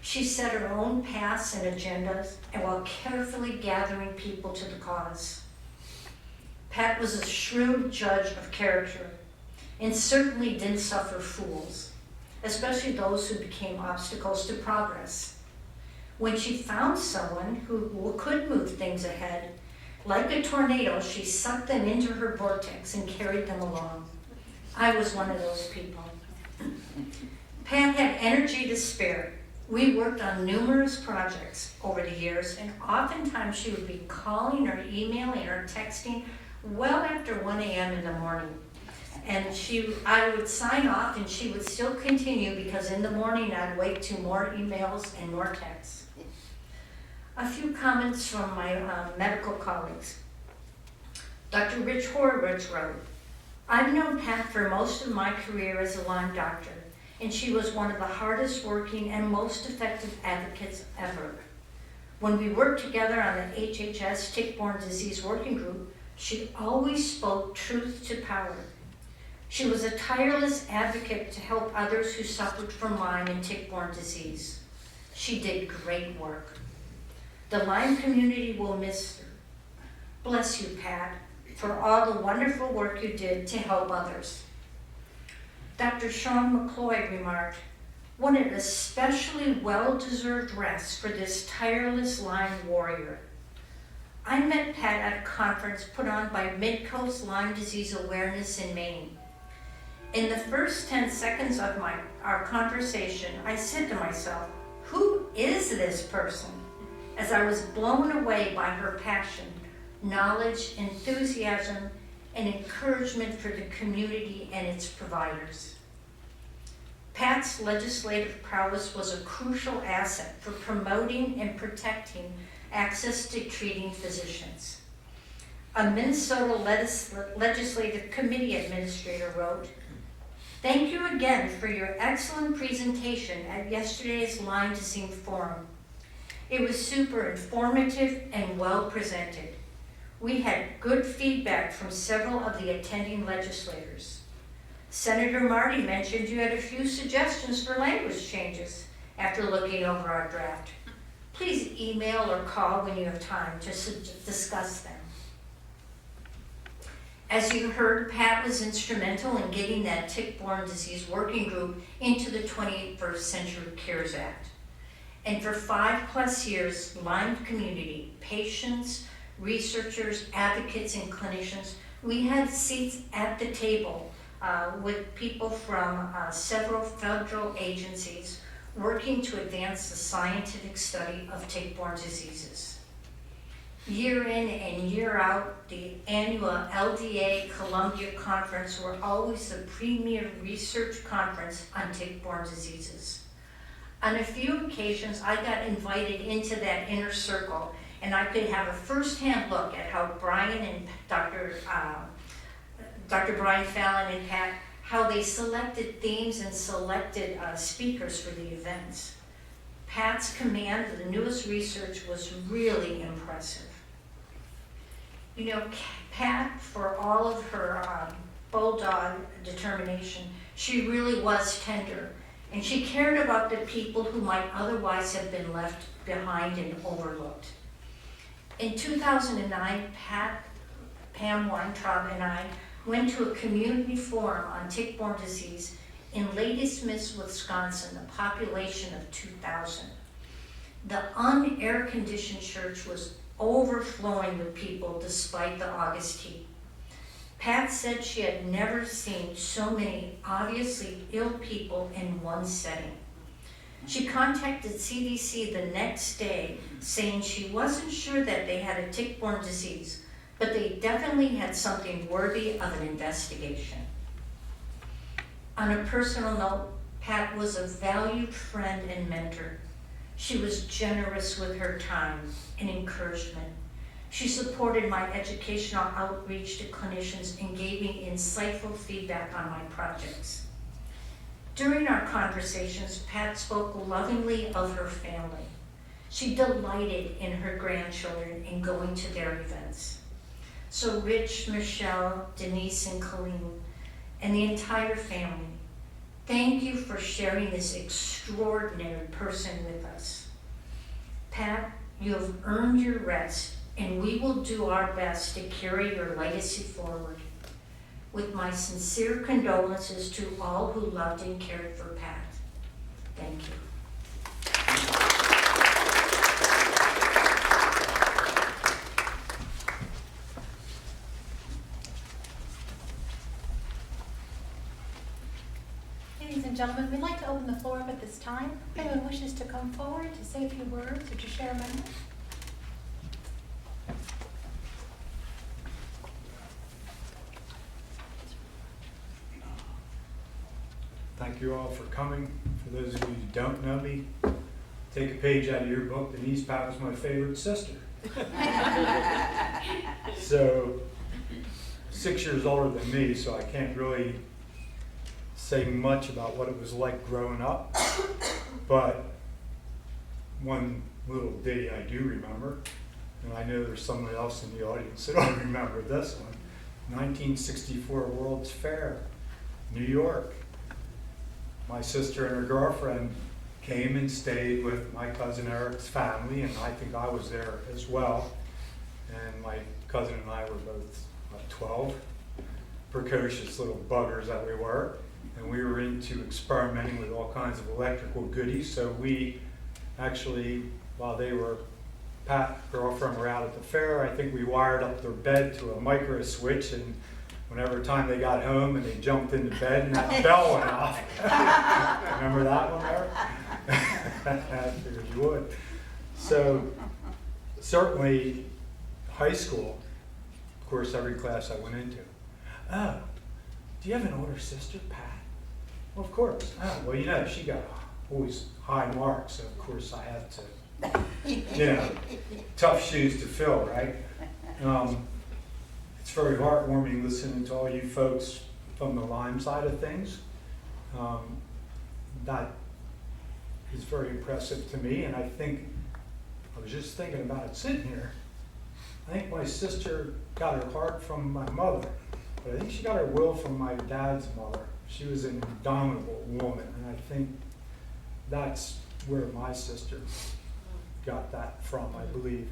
She set her own paths and agendas, and while carefully gathering people to the cause. Pat was a shrewd judge of character and certainly didn't suffer fools, especially those who became obstacles to progress. When she found someone who could move things ahead, like a tornado, she sucked them into her vortex and carried them along. I was one of those people. Pat had energy to spare. We worked on numerous projects over the years, and oftentimes she would be calling or emailing or texting well after 1 a.m. in the morning. And I would sign off and she would still continue because in the morning I'd wake to more emails and more texts. A few comments from my medical colleagues. Dr. Rich Horowitz wrote, I've known Pat for most of my career as a Lyme doctor, and she was one of the hardest working and most effective advocates ever. When we worked together on the HHS Tick-Borne Disease Working Group, she always spoke truth to power. She was a tireless advocate to help others who suffered from Lyme and tick-borne disease. She did great work. The Lyme community will miss her. Bless you, Pat, for all the wonderful work you did to help others. Dr. Sean McCloy remarked, what an especially well-deserved rest for this tireless Lyme warrior. I met Pat at a conference put on by Midcoast Lyme Disease Awareness in Maine. In the first 10 seconds of our conversation, I said to myself, who is this person? As I was blown away by her passion, knowledge, enthusiasm, and encouragement for the community and its providers. Pat's legislative prowess was a crucial asset for promoting and protecting access to treating physicians. A Minnesota Legislative Committee administrator wrote, thank you again for your excellent presentation at yesterday's Lyme Disease Forum. It was super informative and well presented. We had good feedback from several of the attending legislators. Senator Marty mentioned you had a few suggestions for language changes after looking over our draft. Please email or call when you have time to discuss them. As you heard, Pat was instrumental in getting that tick-borne disease working group into the 21st Century Cures Act. And for 5+ years, Lyme community, patients, researchers, advocates, and clinicians, we had seats at the table with people from several federal agencies working to advance the scientific study of tick-borne diseases. Year in and year out, the annual LDA Columbia Conference were always the premier research conference on tick-borne diseases. On a few occasions, I got invited into that inner circle, and I could have a first-hand look at how Brian and Dr. Brian Fallon and Pat, how they selected themes and selected speakers for the events. Pat's command of the newest research was really impressive. You know, Pat, for all of her bulldog determination, she really was tender, and she cared about the people who might otherwise have been left behind and overlooked. In 2009, Pam Weintraub and I went to a community forum on tick-borne disease in Ladysmith, Wisconsin, a population of 2,000. The un-air-conditioned church was overflowing with people despite the August heat. Pat said she had never seen so many obviously ill people in one setting. She contacted CDC the next day saying she wasn't sure that they had a tick-borne disease, but they definitely had something worthy of an investigation. On a personal note, Pat was a valued friend and mentor. She was generous with her time and encouragement. She supported my educational outreach to clinicians and gave me insightful feedback on my projects. During our conversations, Pat spoke lovingly of her family. She delighted in her grandchildren and going to their events. So Rich, Michelle, Denise, and Colleen, and the entire family, thank you for sharing this extraordinary person with us. Pat, you have earned your rest, and we will do our best to carry your legacy forward. With my sincere condolences to all who loved and cared for Pat. Thank you. Ladies and gentlemen, we'd like to open the floor up at this time. If anyone wishes to come forward to say a few words or to share a memory. Thank you all for coming. For those of you who don't know me, take a page out of your book. Denise Pat was my favorite sister. So, 6 years older than me, so I can't really say much about what it was like growing up. But one little ditty I do remember, and I know there's someone else in the audience that don't remember this one. 1964 World's Fair, New York. My sister and her girlfriend came and stayed with my cousin Eric's family, and I think I was there as well. And my cousin and I were both 12, precocious little buggers that we were. And we were into experimenting with all kinds of electrical goodies. So we actually, while they were, Pat, girlfriend, were out at the fair, I think we wired up their bed to a micro switch, and whenever time they got home and they jumped into bed and that bell went off. Remember that one there? I figured you would. So certainly high school, of course, every class I went into. Oh, do you have an older sister, Pat? Well, of course. Oh, well, you know, she got always high marks, so of course I had to, tough shoes to fill, right? It's very heartwarming listening to all you folks from the Lyme side of things. That is very impressive to me, and I think, I was just thinking about it sitting here, I think my sister got her heart from my mother, but I think she got her will from my dad's mother. She was an indomitable woman, and I think that's where my sister got that from, I believe.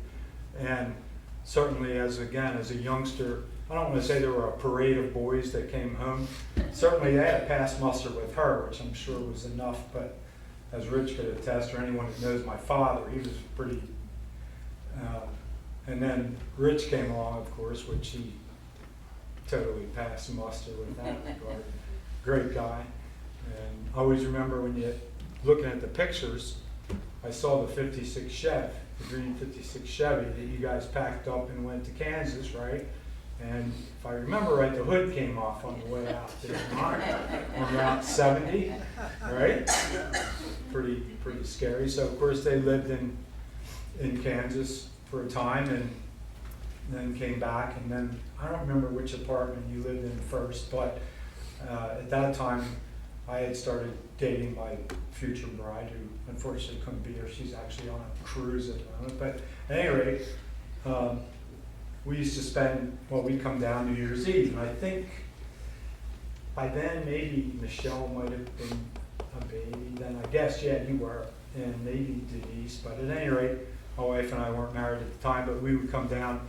And certainly as a youngster, I don't want to say there were a parade of boys that came home. Certainly they had a pass muster with her, which I'm sure was enough, but as Rich could attest, or anyone that knows my father, he was pretty, and then Rich came along, of course, which he totally passed muster with that regard. Great guy. And I always remember when you, looking at the pictures, I saw the 56 Chev, the green 56 Chevy that you guys packed up and went to Kansas, right? And if I remember right, the hood came off on the way out, did it not? On Route 70, right? Pretty scary. So of course they lived in Kansas for a time and then came back, and then I don't remember which apartment you lived in first, but at that time I had started dating my future bride, who unfortunately couldn't be here. She's actually on a cruise at the moment. But at any rate, we used to spend, well, we'd come down New Year's Eve, and I think by then maybe Michelle might have been a baby then. I guess, yeah, you were, and maybe Denise. But at any rate, my wife and I weren't married at the time, but we would come down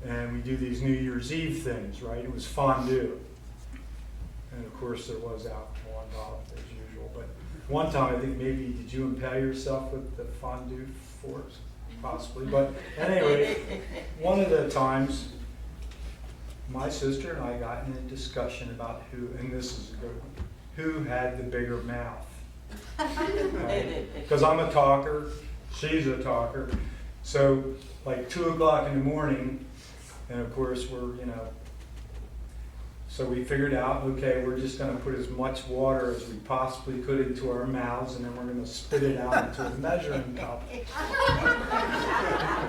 and we do these New Year's Eve things, right? It was fondue. And of course there was alcohol involved as usual. But one time, I think maybe, did you impale yourself with the fondue forks? Possibly. But anyway, one of the times, my sister and I got in a discussion about who, and this is a good one, who had the bigger mouth. Because I'm a talker, she's a talker. So like 2 o'clock in the morning, and of course we're, so we figured out, okay, we're just going to put as much water as we possibly could into our mouths, and then we're going to spit it out into a measuring cup.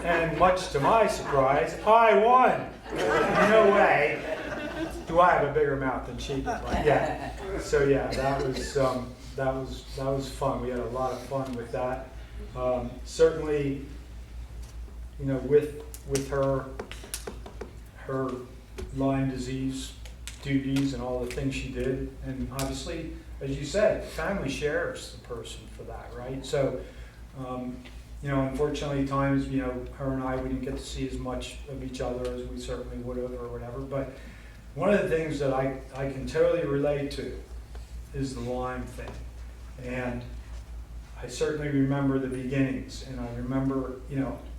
And much to my surprise, I won. No way do I have a bigger mouth than she did. Right? Yeah. So yeah, that was fun. We had a lot of fun with that. Certainly, with her Lyme disease duties and all the things she did, and obviously, as you said, family shares the person for that, right? So, unfortunately, times, her and I, we didn't get to see as much of each other as we certainly would have or whatever, but one of the things that I can totally relate to is the Lyme thing. And I certainly remember the beginnings, and I remember,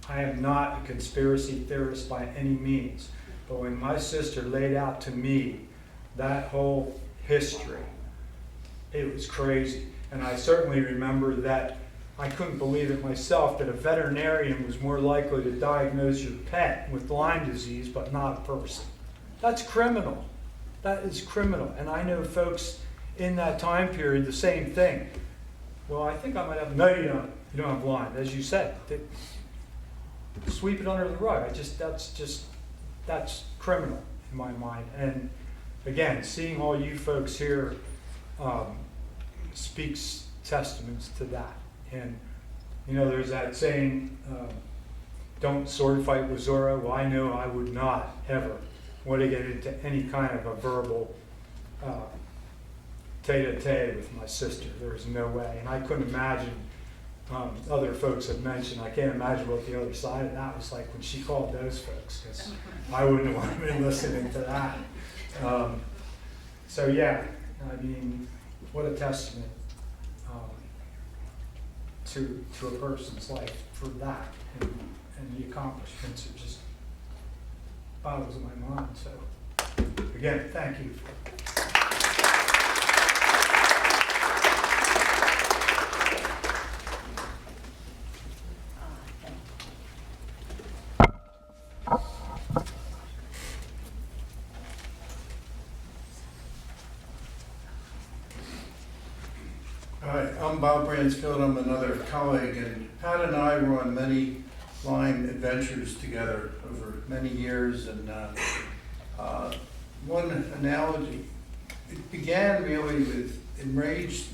I am not a conspiracy theorist by any means, but when my sister laid out to me that whole history, It was crazy. And I certainly remember that I couldn't believe it myself that a veterinarian was more likely to diagnose your pet with Lyme disease but not a person. That's criminal. That is criminal. And I know folks in that time period, the same thing. Well, I think I might have, no, you don't. You don't have Lyme, as you said. Sweep it under the rug. That's criminal in my mind. And again, seeing all you folks here speaks testaments to that. And you know, there's that saying, don't sword fight with Zorro. Well, I know I would not ever want to get into any kind of a verbal tete-a-tete with my sister. There's no way. And I couldn't imagine, other folks have mentioned, I can't imagine what the other side of that was like when she called those folks, because I wouldn't have wanted to be listening to that. So yeah, I mean, what a testament to a person's life for that, and the accomplishments are just boggles my mind. So again, thank you. Hi, I'm Bob Bransfield. I'm another colleague, and Pat and I were on many Lyme adventures together over many years. And one analogy, it began really with enraged.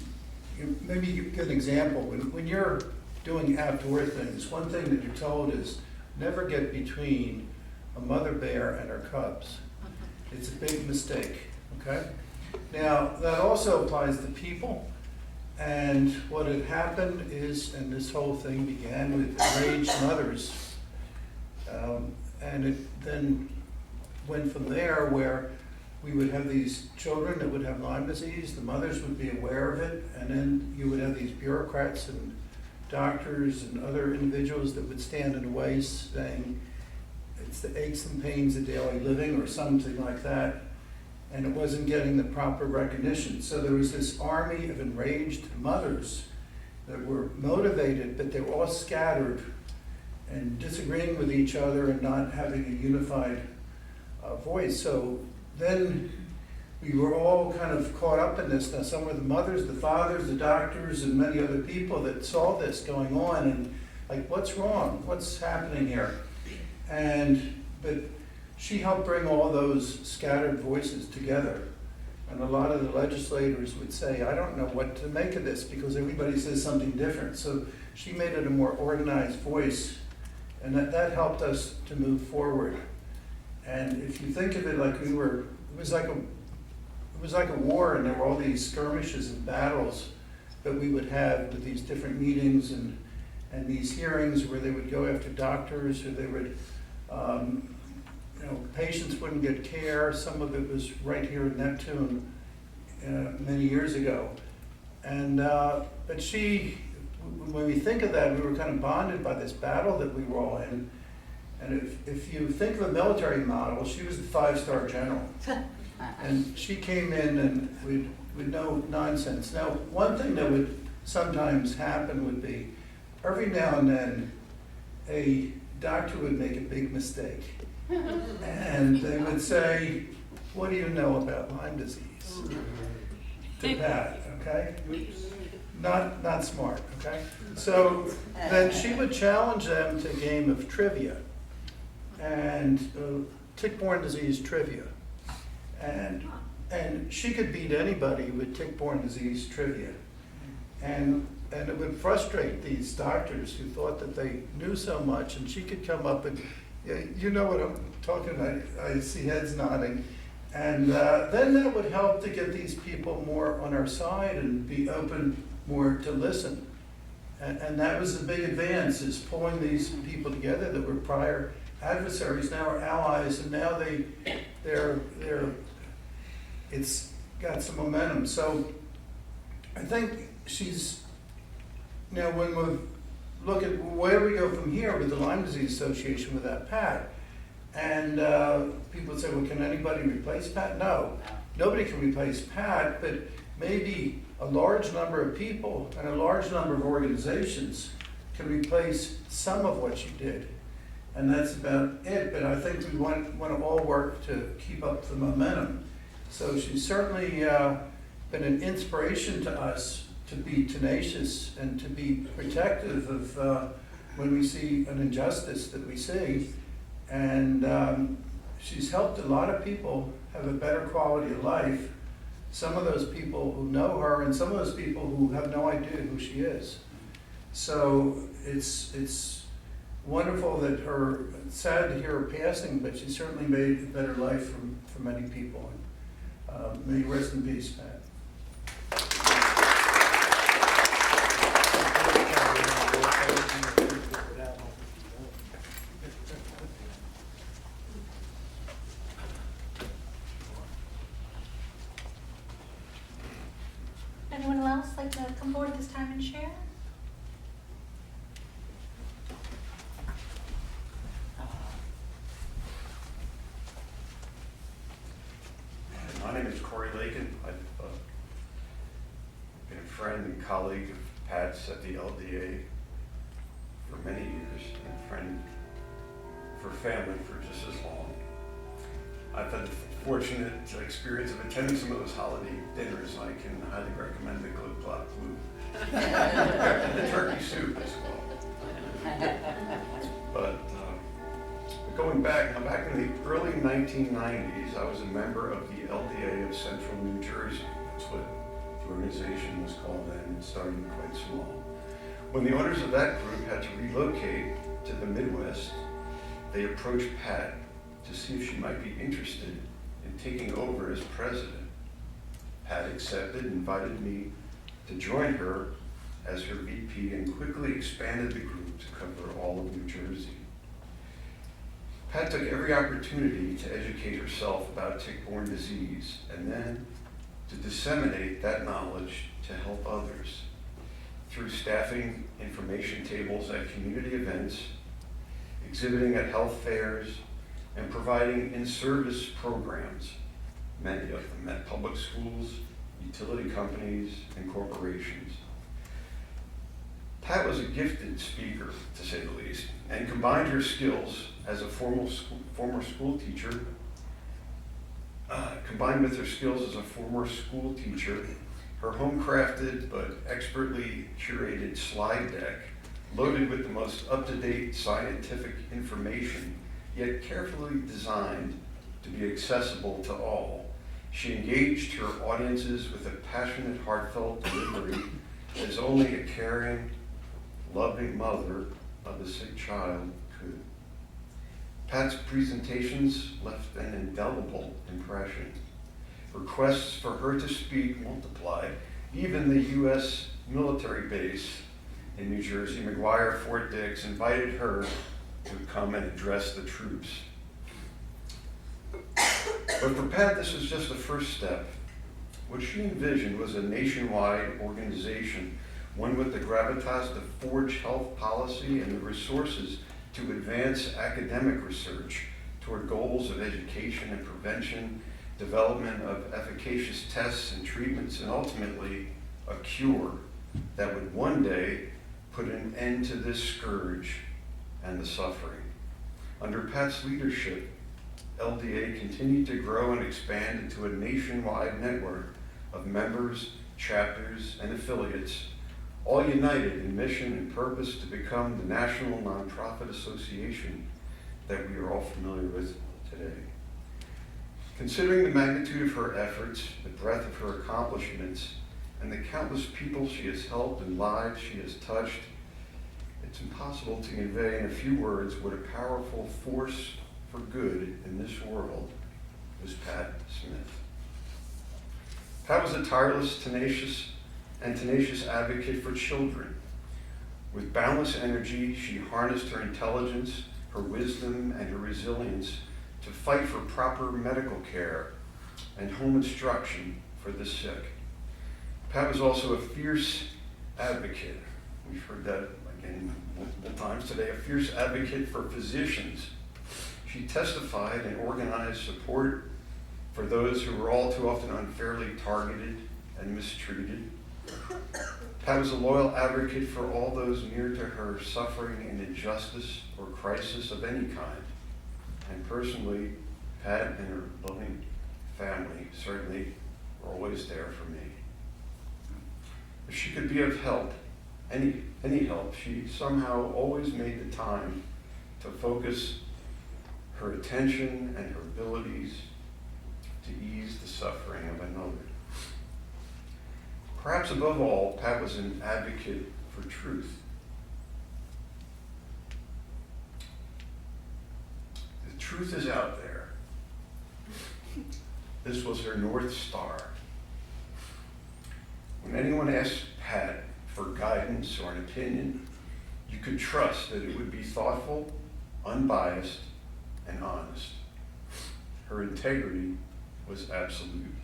Maybe you give an example. When you're doing outdoor things, one thing that you're told is never get between a mother bear and her cubs. It's a big mistake. Okay. Now that also applies to people. And what had happened is, and this whole thing began with enraged mothers, and it then went from there where we would have these children that would have Lyme disease, the mothers would be aware of it, and then you would have these bureaucrats and doctors and other individuals that would stand in the way saying, it's the aches and pains of daily living or something like that. And it wasn't getting the proper recognition. So there was this army of enraged mothers that were motivated, but they were all scattered and disagreeing with each other and not having a unified voice. So then we were all kind of caught up in this. Now some were the mothers, the fathers, the doctors, and many other people that saw this going on and like, what's wrong? What's happening here? But she helped bring all those scattered voices together. And a lot of the legislators would say, I don't know what to make of this because everybody says something different. So she made it a more organized voice, and that helped us to move forward. And if you think of it like it was like a war, and there were all these skirmishes and battles that we would have with these different meetings and these hearings where they would go after doctors, or they would patients wouldn't get care. Some of it was right here in Neptune many years ago. And but when we think of that, we were kind of bonded by this battle that we were all in. And if you think of a military model, she was the 5-star general. And she came in and with no nonsense. Now, one thing that would sometimes happen would be, every now and then, a doctor would make a big mistake. And they would say, what do you know about Lyme disease? To Pat, okay? Not smart, okay? So then she would challenge them to a game of trivia, and tick-borne disease trivia. And she could beat anybody with tick-borne disease trivia. And it would frustrate these doctors who thought that they knew so much, and she could come up and, you know what I'm talking about, I see heads nodding. And then that would help to get these people more on our side and be open more to listen. And that was the big advance, is pulling these people together that were prior adversaries, now are allies, and now they're it's got some momentum. So I think now when we look at where we go from here with the Lyme Disease Association with that Pat, and people would say, well, can anybody replace Pat? No, nobody can replace Pat, but maybe a large number of people and a large number of organizations can replace some of what you did. And that's about it, but I think we want to all work to keep up the momentum. So she's certainly been an inspiration to us to be tenacious and to be protective of when we see an injustice that we see. And she's helped a lot of people have a better quality of life. Some of those people who know her and some of those people who have no idea who she is. So it's wonderful that it's sad to hear her passing, but she certainly made a better life for many people. May you rest in peace, Pat. Anyone else like to come forward this time and share? My name is Corey Lakin. I've been a friend and colleague of Pat's at the LDA for many years, and a friend for family for just as long. I've had the fortunate experience of attending some of those holiday dinners, and I can highly recommend the Glue Glop Glue. And the turkey soup as well. But going back in the early 1990s, I was a member of the LDA of Central New Jersey. That's what the organization was called then, and starting quite small. When the owners of that group had to relocate to the Midwest, they approached Pat to see if she might be interested in taking over as president. Pat accepted and invited me to join her as her VP and quickly expanded the group to cover all of New Jersey. Pat took every opportunity to educate herself about tick-borne disease and then to disseminate that knowledge to help others through staffing information tables at community events, exhibiting at health fairs, and providing in-service programs, many of them at public schools, utility companies, and corporations. Pat was a gifted speaker, to say the least, and combined her skills as a former school teacher, her home-crafted but expertly curated slide deck, loaded with the most up-to-date scientific information, yet carefully designed to be accessible to all. She engaged her audiences with a passionate, heartfelt delivery as only a caring, loving mother of a sick child could. Pat's presentations left an indelible impression. Requests for her to speak multiplied. Even the U.S. military base in New Jersey, McGuire Fort Dix, invited her to come and address the troops. But for Pat, this was just the first step. What she envisioned was a nationwide organization, one with the gravitas to forge health policy and the resources to advance academic research toward goals of education and prevention, development of efficacious tests and treatments, and ultimately a cure that would one day put an end to this scourge and the suffering. Under Pat's leadership, LDA continued to grow and expand into a nationwide network of members, chapters, and affiliates, all united in mission and purpose to become the national nonprofit association that we are all familiar with today. Considering the magnitude of her efforts, the breadth of her accomplishments, and the countless people she has helped and lives she has touched, it's impossible to convey in a few words what a powerful force for good in this world was Pat Smith. Pat was a tireless, tenacious advocate for children. With boundless energy, she harnessed her intelligence, her wisdom, and her resilience to fight for proper medical care and home instruction for the sick. Pat was also a fierce advocate. We've heard that again multiple times today, a fierce advocate for physicians. She testified and organized support for those who were all too often unfairly targeted and mistreated. Pat was a loyal advocate for all those near to her suffering in injustice or crisis of any kind. And personally, Pat and her loving family certainly were always there for me. If she could be of help, any help, she somehow always made the time to focus her attention and her abilities to ease the suffering of another. Perhaps above all, Pat was an advocate for truth. The truth is out there. This was her North Star. When anyone asked Pat for guidance or an opinion, you could trust that it would be thoughtful, unbiased, and honest. Her integrity was absolute.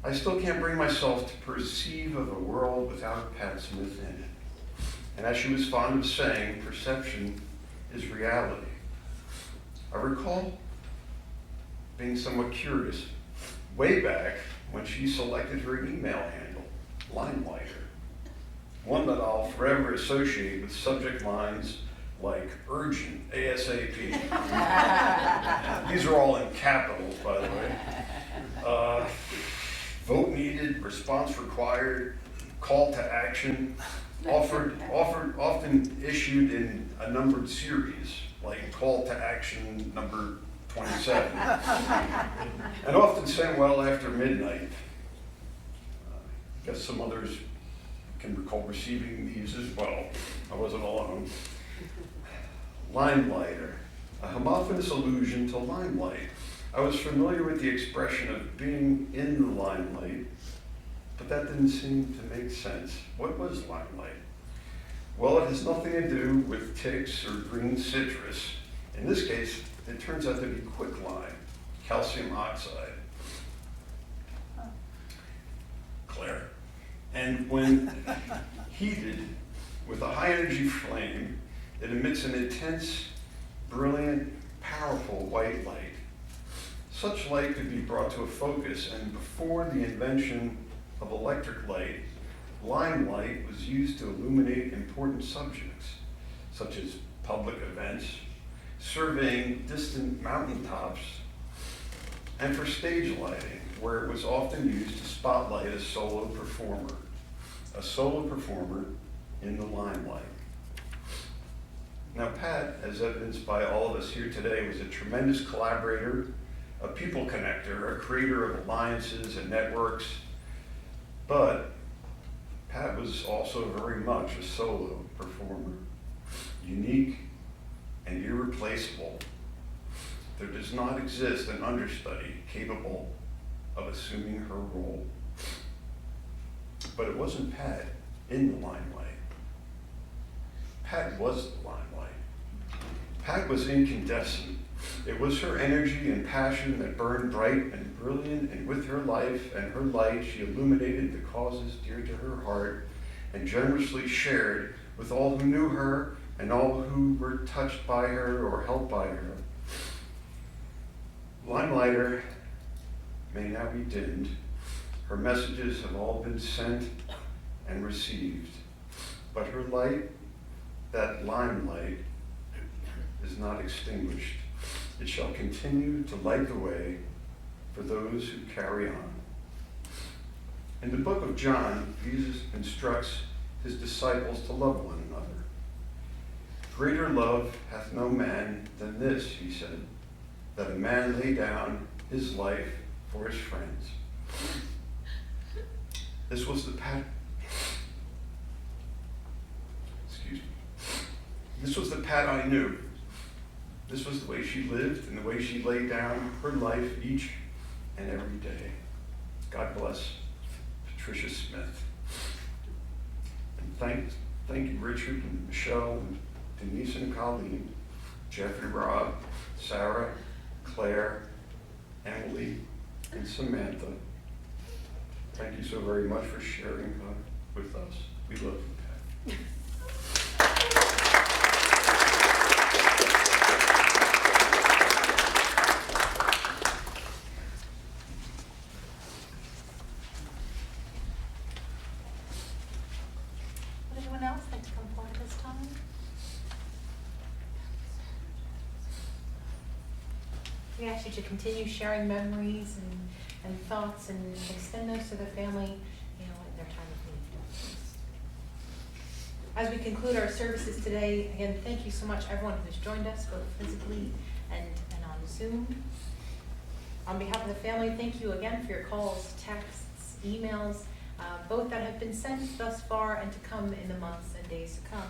I still can't bring myself to perceive of a world without Pat Smith in it. And as she was fond of saying, perception is reality. I recall being somewhat curious way back when she selected her email handle, Lyme, one that I'll forever associate with subject lines like urgent, ASAP. These are all in capitals, by the way. Vote needed, response required, call to action, often issued in a numbered series, like call to action number 27, and often sent well after midnight. I guess some others can recall receiving these as well. I wasn't alone. Limelighter, a homophonous allusion to limelight. I was familiar with the expression of being in the limelight, but that didn't seem to make sense. What was limelight? Well, it has nothing to do with ticks or green citrus. In this case, it turns out to be quicklime, calcium oxide. Claire. And when heated with a high energy flame, it emits an intense, brilliant, powerful white light. Such light could be brought to a focus, and before the invention of electric light, limelight was used to illuminate important subjects, such as public events, surveying distant mountaintops, and for stage lighting, where it was often used to spotlight a solo performer in the limelight. Now, Pat, as evidenced by all of us here today, was a tremendous collaborator, a people connector, a creator of alliances and networks, but Pat was also very much a solo performer, unique and irreplaceable. There does not exist an understudy capable of assuming her role. But it wasn't Pat in the limelight. Pat was the limelight. Pat was incandescent. It was her energy and passion that burned bright and brilliant, and with her life and her light, she illuminated the causes dear to her heart and generously shared with all who knew her and all who were touched by her or helped by her. Limelighter may now be dimmed. Her messages have all been sent and received. But her light, that limelight, is not extinguished. It shall continue to light the way for those who carry on. In the book of John, Jesus instructs his disciples to love one another. Greater love hath no man than this, he said, that a man lay down his life for his friends. This was the Pat I knew. This was the way she lived and the way she laid down her life each and every day. God bless Patricia Smith. And thank you, Richard and Michelle and Denise and Colleen, Jeffrey, Rob, Sarah, Claire, Emily, and Samantha. Thank you so very much for sharing with us. We love you, Pat. We ask you to continue sharing memories and thoughts and extend those to the family, you know, in their time of need. As we conclude our services today, again, thank you so much everyone who's joined us, both physically and on Zoom. On behalf of the family, thank you again for your calls, texts, emails, both that have been sent thus far and to come in the months and days to come.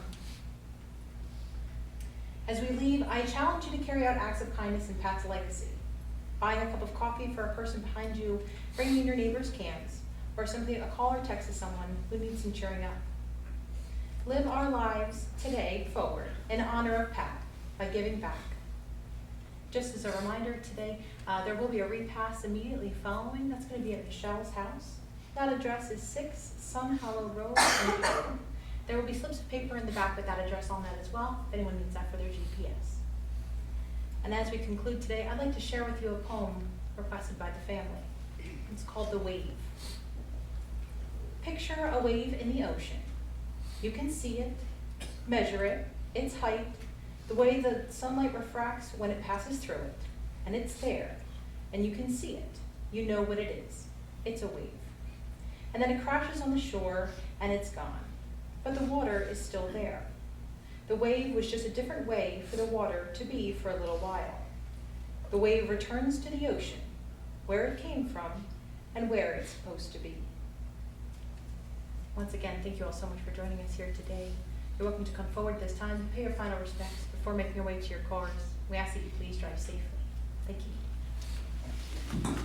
As we leave, I challenge you to carry out acts of kindness in Pat's legacy. Buying a cup of coffee for a person behind you, bringing in your neighbor's cans, or simply a call or text to someone who needs some cheering up. Live our lives today forward in honor of Pat by giving back. Just as a reminder today, there will be a repast immediately following. That's going to be at Michelle's house. That address is 6 Sun Hollow Road in Durham. There will be slips of paper in the back with that address on that as well, if anyone needs that for their GPS. And as we conclude today, I'd like to share with you a poem requested by the family. It's called The Wave. Picture a wave in the ocean. You can see it, measure it, its height, the way the sunlight refracts when it passes through it, and it's there, and you can see it. You know what it is. It's a wave. And then it crashes on the shore, and it's gone. But the water is still there. The wave was just a different way for the water to be for a little while. The wave returns to the ocean, where it came from, and where it's supposed to be. Once again, thank you all so much for joining us here today. You're welcome to come forward this time and pay your final respects before making your way to your cars. We ask that you please drive safely. Thank you.